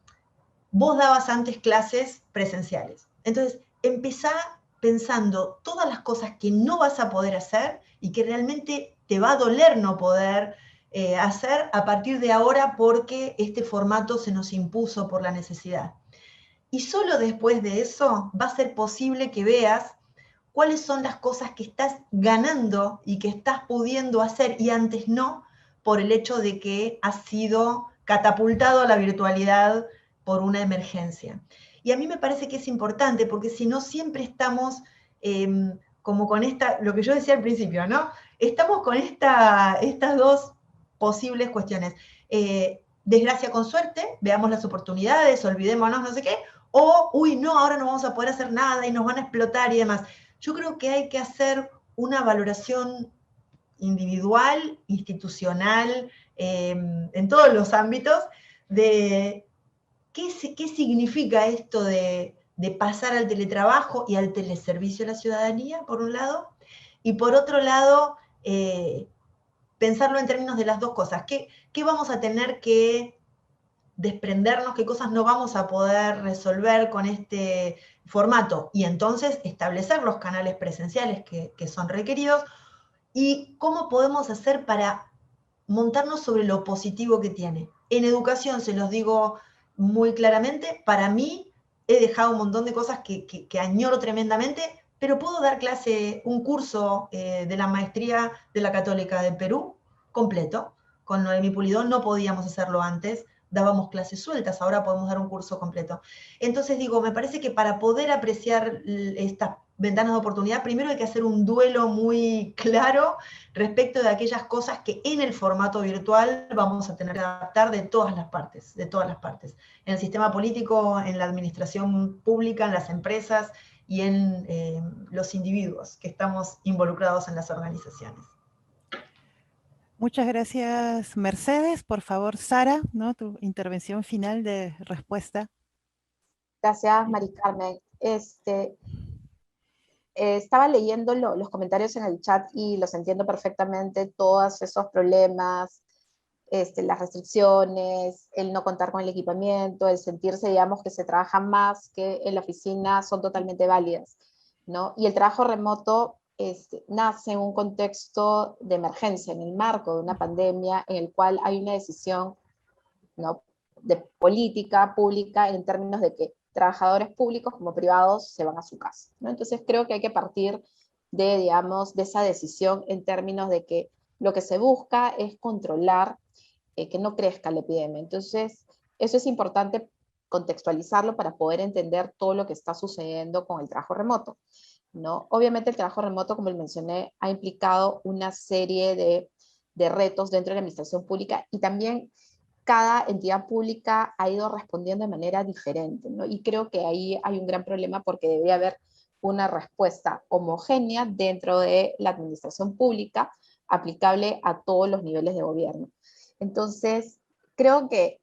vos dabas antes clases presenciales. Entonces empezá pensando todas las cosas que no vas a poder hacer y que realmente te va a doler no poder hacer a partir de ahora porque este formato se nos impuso por la necesidad. Y solo después de eso va a ser posible que veas cuáles son las cosas que estás ganando y que estás pudiendo hacer y antes no, por el hecho de que has sido catapultado a la virtualidad por una emergencia. Y a mí me parece que es importante, porque si no siempre estamos como con lo que yo decía al principio, ¿no? Estamos con estas dos posibles cuestiones. Desgracia con suerte, veamos las oportunidades, olvidémonos, no sé qué, o, uy, no, ahora no vamos a poder hacer nada y nos van a explotar y demás. Yo creo que hay que hacer una valoración individual, institucional, en todos los ámbitos, de qué significa esto de pasar al teletrabajo y al teleservicio a la ciudadanía, por un lado, y por otro lado, pensarlo en términos de las dos cosas. ¿Qué vamos a tener que desprendernos, qué cosas no vamos a poder resolver con este formato? Y entonces establecer los canales presenciales que son requeridos, y cómo podemos hacer para montarnos sobre lo positivo que tiene. En educación, se los digo muy claramente, para mí he dejado un montón de cosas que añoro tremendamente, pero puedo dar un curso de la maestría de la Católica de Perú completo. Con Noemí Pulidón no podíamos hacerlo antes, dábamos clases sueltas, ahora podemos dar un curso completo. Entonces digo, me parece que para poder apreciar estas ventanas de oportunidad, primero hay que hacer un duelo muy claro respecto de aquellas cosas que en el formato virtual vamos a tener que adaptar de todas las partes, en el sistema político, en la administración pública, en las empresas y en los individuos que estamos involucrados en las organizaciones. Muchas gracias, Mercedes. Por favor, Sara, ¿no? Tu intervención final de respuesta. Gracias, Mari Carmen. Estaba leyendo los comentarios en el chat y los entiendo perfectamente, todos esos problemas, las restricciones, el no contar con el equipamiento, el sentirse, digamos, que se trabaja más que en la oficina, son totalmente válidas, ¿no? Y el trabajo remoto nace en un contexto de emergencia, en el marco de una pandemia, en el cual hay una decisión, ¿no?, de política pública en términos de que trabajadores públicos como privados se van a su casa, ¿no? Entonces creo que hay que partir de, digamos, de esa decisión en términos de que lo que se busca es controlar que no crezca la epidemia. Entonces, eso es importante contextualizarlo para poder entender todo lo que está sucediendo con el trabajo remoto, ¿no? Obviamente el trabajo remoto, como les mencioné, ha implicado una serie de retos dentro de la administración pública, y también cada entidad pública ha ido respondiendo de manera diferente, ¿no? Y creo que ahí hay un gran problema, porque debería haber una respuesta homogénea dentro de la administración pública aplicable a todos los niveles de gobierno. Entonces, creo que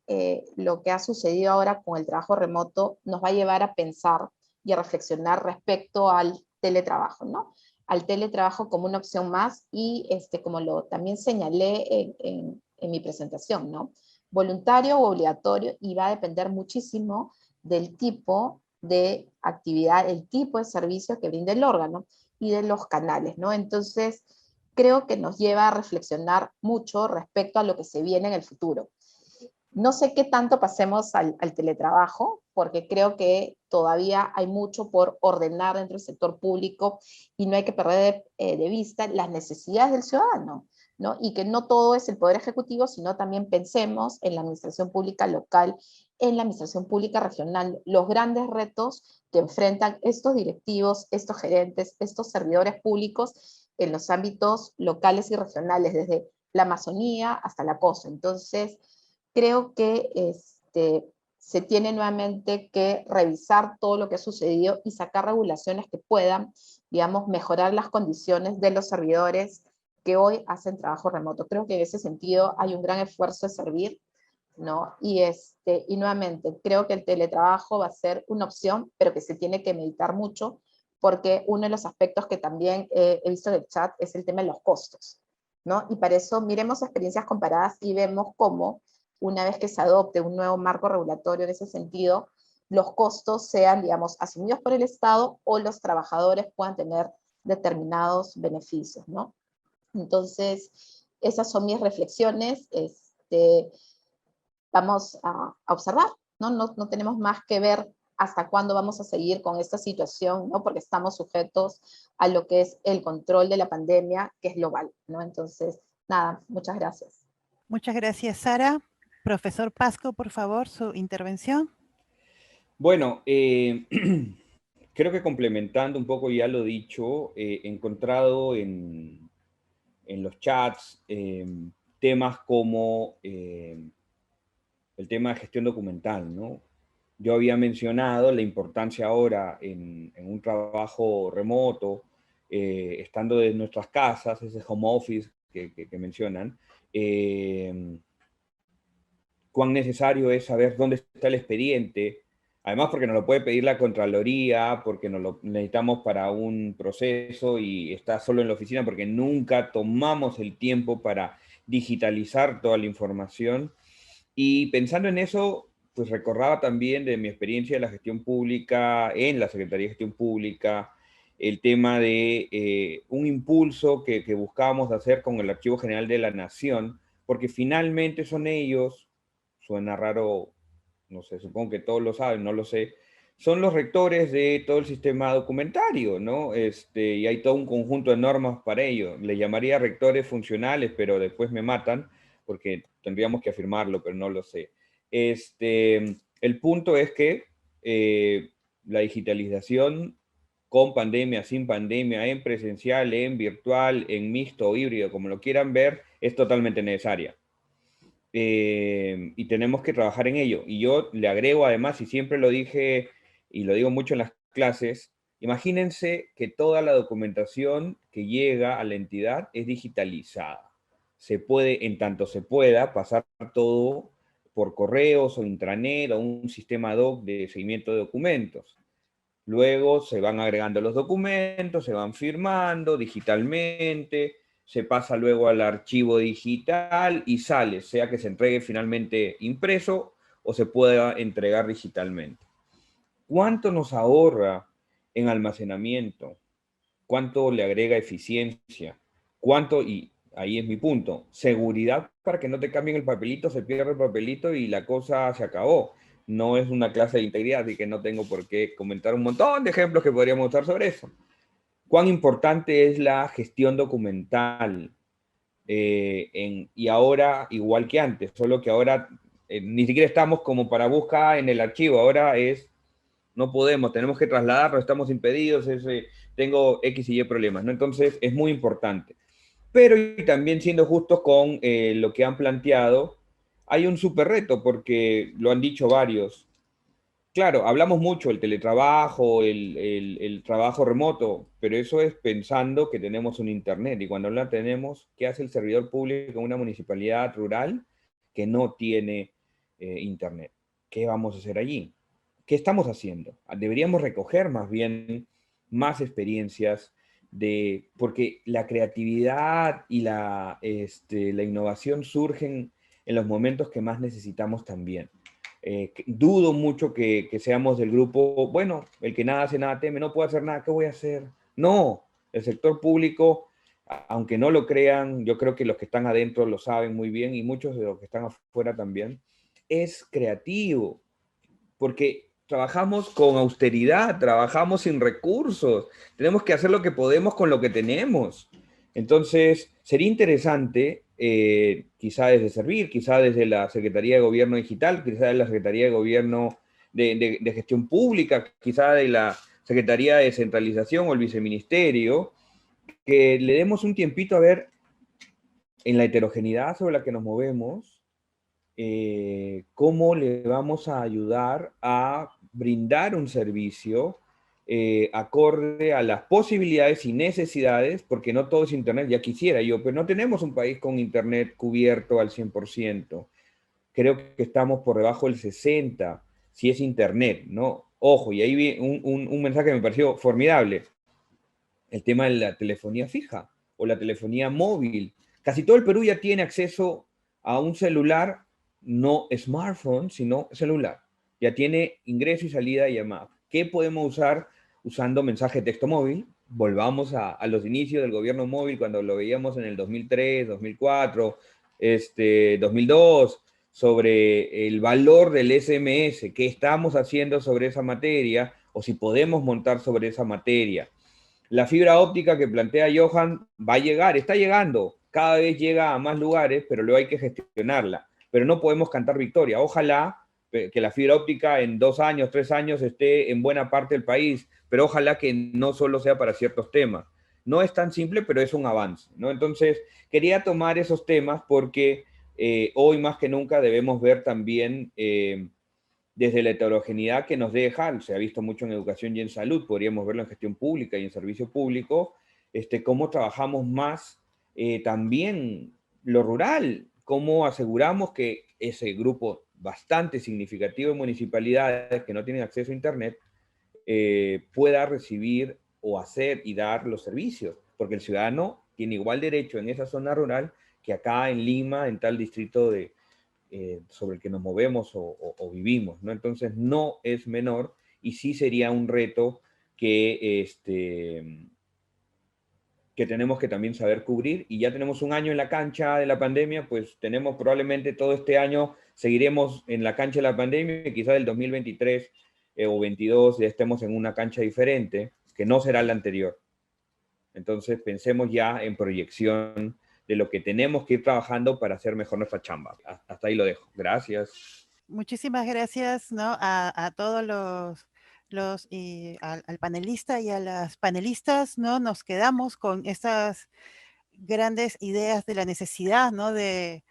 lo que ha sucedido ahora con el trabajo remoto nos va a llevar a pensar y a reflexionar respecto al teletrabajo, ¿no? Al teletrabajo como una opción más, y como lo también señalé en mi presentación, ¿no? Voluntario o obligatorio, y va a depender muchísimo del tipo de actividad, el tipo de servicio que brinda el órgano y de los canales, ¿no? Entonces, creo que nos lleva a reflexionar mucho respecto a lo que se viene en el futuro. No sé qué tanto pasemos al teletrabajo, porque creo que todavía hay mucho por ordenar dentro del sector público, y no hay que perder de vista las necesidades del ciudadano, ¿no? Y que no todo es el Poder Ejecutivo, sino también pensemos en la administración pública local, en la administración pública regional, los grandes retos que enfrentan estos directivos, estos gerentes, estos servidores públicos en los ámbitos locales y regionales, desde la Amazonía hasta la costa. Entonces, creo que se tiene nuevamente que revisar todo lo que ha sucedido y sacar regulaciones que puedan, digamos, mejorar las condiciones de los servidores que hoy hacen trabajo remoto. Creo que en ese sentido hay un gran esfuerzo de servir, ¿no? Y nuevamente, creo que el teletrabajo va a ser una opción, pero que se tiene que meditar mucho, porque uno de los aspectos que también he visto en el chat es el tema de los costos, ¿no? Y para eso miremos experiencias comparadas y vemos cómo, una vez que se adopte un nuevo marco regulatorio en ese sentido, los costos sean, digamos, asumidos por el Estado o los trabajadores puedan tener determinados beneficios, ¿no? Entonces, esas son mis reflexiones. Vamos a observar, ¿no? No tenemos más que ver hasta cuándo vamos a seguir con esta situación, ¿no? Porque estamos sujetos a lo que es el control de la pandemia, que es global, ¿no? Entonces, nada, muchas gracias. Muchas gracias, Sara. Profesor Pasco, por favor, su intervención. Bueno, creo que complementando un poco ya lo dicho, he encontrado en los chats temas como el tema de gestión documental, ¿no? Yo había mencionado la importancia ahora en un trabajo remoto, estando de nuestras casas, ese home office que mencionan, cuán necesario es saber dónde está el expediente, además porque nos lo puede pedir la Contraloría, porque nos lo necesitamos para un proceso y está solo en la oficina porque nunca tomamos el tiempo para digitalizar toda la información. Y pensando en eso, pues recordaba también de mi experiencia de la gestión pública, en la Secretaría de Gestión Pública, el tema de un impulso que buscábamos hacer con el Archivo General de la Nación, porque finalmente son ellos, suena raro, no sé, supongo que todos lo saben, no lo sé, son los rectores de todo el sistema documentario, ¿no? Y hay todo un conjunto de normas para ello. Le llamaría rectores funcionales, pero después me matan, porque tendríamos que afirmarlo, pero no lo sé. El punto es que la digitalización con pandemia, sin pandemia, en presencial, en virtual, en mixto o híbrido, como lo quieran ver, es totalmente necesaria. Y tenemos que trabajar en ello. Y yo le agrego además, y siempre lo dije y lo digo mucho en las clases, imagínense que toda la documentación que llega a la entidad es digitalizada. Se puede, en tanto se pueda, pasar todo por correos o intranet o un sistema ad hoc de seguimiento de documentos. Luego se van agregando los documentos, se van firmando digitalmente, se pasa luego al archivo digital y sale, sea que se entregue finalmente impreso o se pueda entregar digitalmente. ¿Cuánto nos ahorra en almacenamiento? ¿Cuánto le agrega eficiencia? ¿Cuánto, y ahí es mi punto, seguridad para que no te cambien el papelito, se pierda el papelito y la cosa se acabó? No es una clase de integridad, así que no tengo por qué comentar un montón de ejemplos que podríamos usar sobre eso. ¿Cuán importante es la gestión documental? Y ahora, igual que antes, solo que ahora ni siquiera estamos como para buscar en el archivo, ahora es, no podemos, tenemos que trasladarlo, estamos impedidos, tengo X y Y problemas, ¿no? Entonces es muy importante. Pero y también siendo justos con lo que han planteado, hay un súper reto, porque lo han dicho varios. Claro, hablamos mucho del teletrabajo, el trabajo remoto, pero eso es pensando que tenemos un Internet. Y cuando no la tenemos, ¿qué hace el servidor público en una municipalidad rural que no tiene Internet? ¿Qué vamos a hacer allí? ¿Qué estamos haciendo? Deberíamos recoger más bien más experiencias porque la creatividad y la innovación surgen en los momentos que más necesitamos también. Dudo mucho que seamos del grupo, bueno, el que nada hace, nada teme, no puedo hacer nada, ¿qué voy a hacer? No, el sector público, aunque no lo crean, yo creo que los que están adentro lo saben muy bien y muchos de los que están afuera también, es creativo, porque trabajamos con austeridad, trabajamos sin recursos, tenemos que hacer lo que podemos con lo que tenemos. Entonces, sería interesante, quizá desde Servir, quizá desde la Secretaría de Gobierno Digital, quizá de la Secretaría de Gobierno de Gestión Pública, quizá de la Secretaría de Descentralización o el Viceministerio, que le demos un tiempito a ver en la heterogeneidad sobre la que nos movemos, cómo le vamos a ayudar a brindar un servicio acorde a las posibilidades y necesidades, porque no todo es Internet, ya quisiera yo, pero no tenemos un país con Internet cubierto al 100%. Creo que estamos por debajo del 60%, si es Internet, ¿no? Ojo, y ahí vi un mensaje que me pareció formidable, el tema de la telefonía fija o la telefonía móvil. Casi todo el Perú ya tiene acceso a un celular, no smartphone, sino celular. ya tiene ingreso y salida de llamadas. ¿Qué podemos usar usando mensaje de texto móvil? Volvamos a los inicios del gobierno móvil, cuando lo veíamos en el 2003, 2004, 2002, sobre el valor del SMS, qué estamos haciendo sobre esa materia, o si podemos montar sobre esa materia. La fibra óptica que plantea Johan va a llegar, está llegando, cada vez llega a más lugares, pero luego hay que gestionarla. Pero no podemos cantar victoria. Ojalá que la fibra óptica en 2 años, 3 años esté en buena parte del país, pero ojalá que no solo sea para ciertos temas. No es tan simple, pero es un avance, ¿no? Entonces, quería tomar esos temas porque hoy más que nunca debemos ver también desde la heterogeneidad que nos deja, se ha visto mucho en educación y en salud, podríamos verlo en gestión pública y en servicio público, cómo trabajamos más también lo rural, cómo aseguramos que ese grupo bastante significativo de municipalidades que no tienen acceso a Internet pueda recibir o hacer y dar los servicios, porque el ciudadano tiene igual derecho en esa zona rural que acá en Lima, en tal distrito sobre el que nos movemos o vivimos, ¿no? Entonces no es menor y sí sería un reto que tenemos que también saber cubrir, y ya tenemos un año en la cancha de la pandemia, pues tenemos probablemente todo este año, seguiremos en la cancha de la pandemia, y quizás del 2023 o 22 ya estemos en una cancha diferente, que no será la anterior. Entonces pensemos ya en proyección de lo que tenemos que ir trabajando para hacer mejor nuestra chamba. Hasta ahí lo dejo. Gracias. Muchísimas gracias, ¿no? A todos al panelista y a las panelistas, ¿no? Nos quedamos con estas grandes ideas de la necesidad, ¿no? De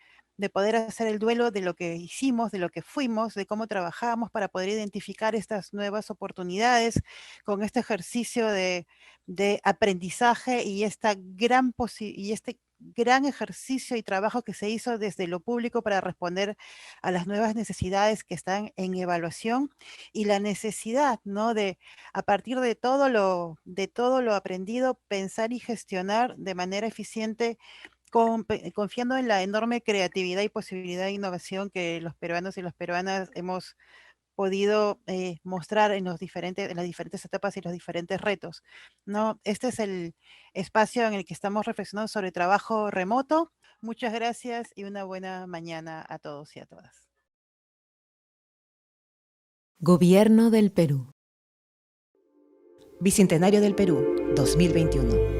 poder hacer el duelo de lo que hicimos, de lo que fuimos, de cómo trabajamos para poder identificar estas nuevas oportunidades con este ejercicio de aprendizaje y este gran ejercicio y trabajo que se hizo desde lo público para responder a las nuevas necesidades que están en evaluación, y la necesidad, ¿no? De, a partir de todo lo aprendido, pensar y gestionar de manera eficiente, confiando en la enorme creatividad y posibilidad de innovación que los peruanos y las peruanas hemos podido mostrar en las diferentes etapas y los diferentes retos, ¿no? Este es el espacio en el que estamos reflexionando sobre trabajo remoto. Muchas gracias y una buena mañana a todos y a todas. Gobierno del Perú. Bicentenario del Perú, 2021.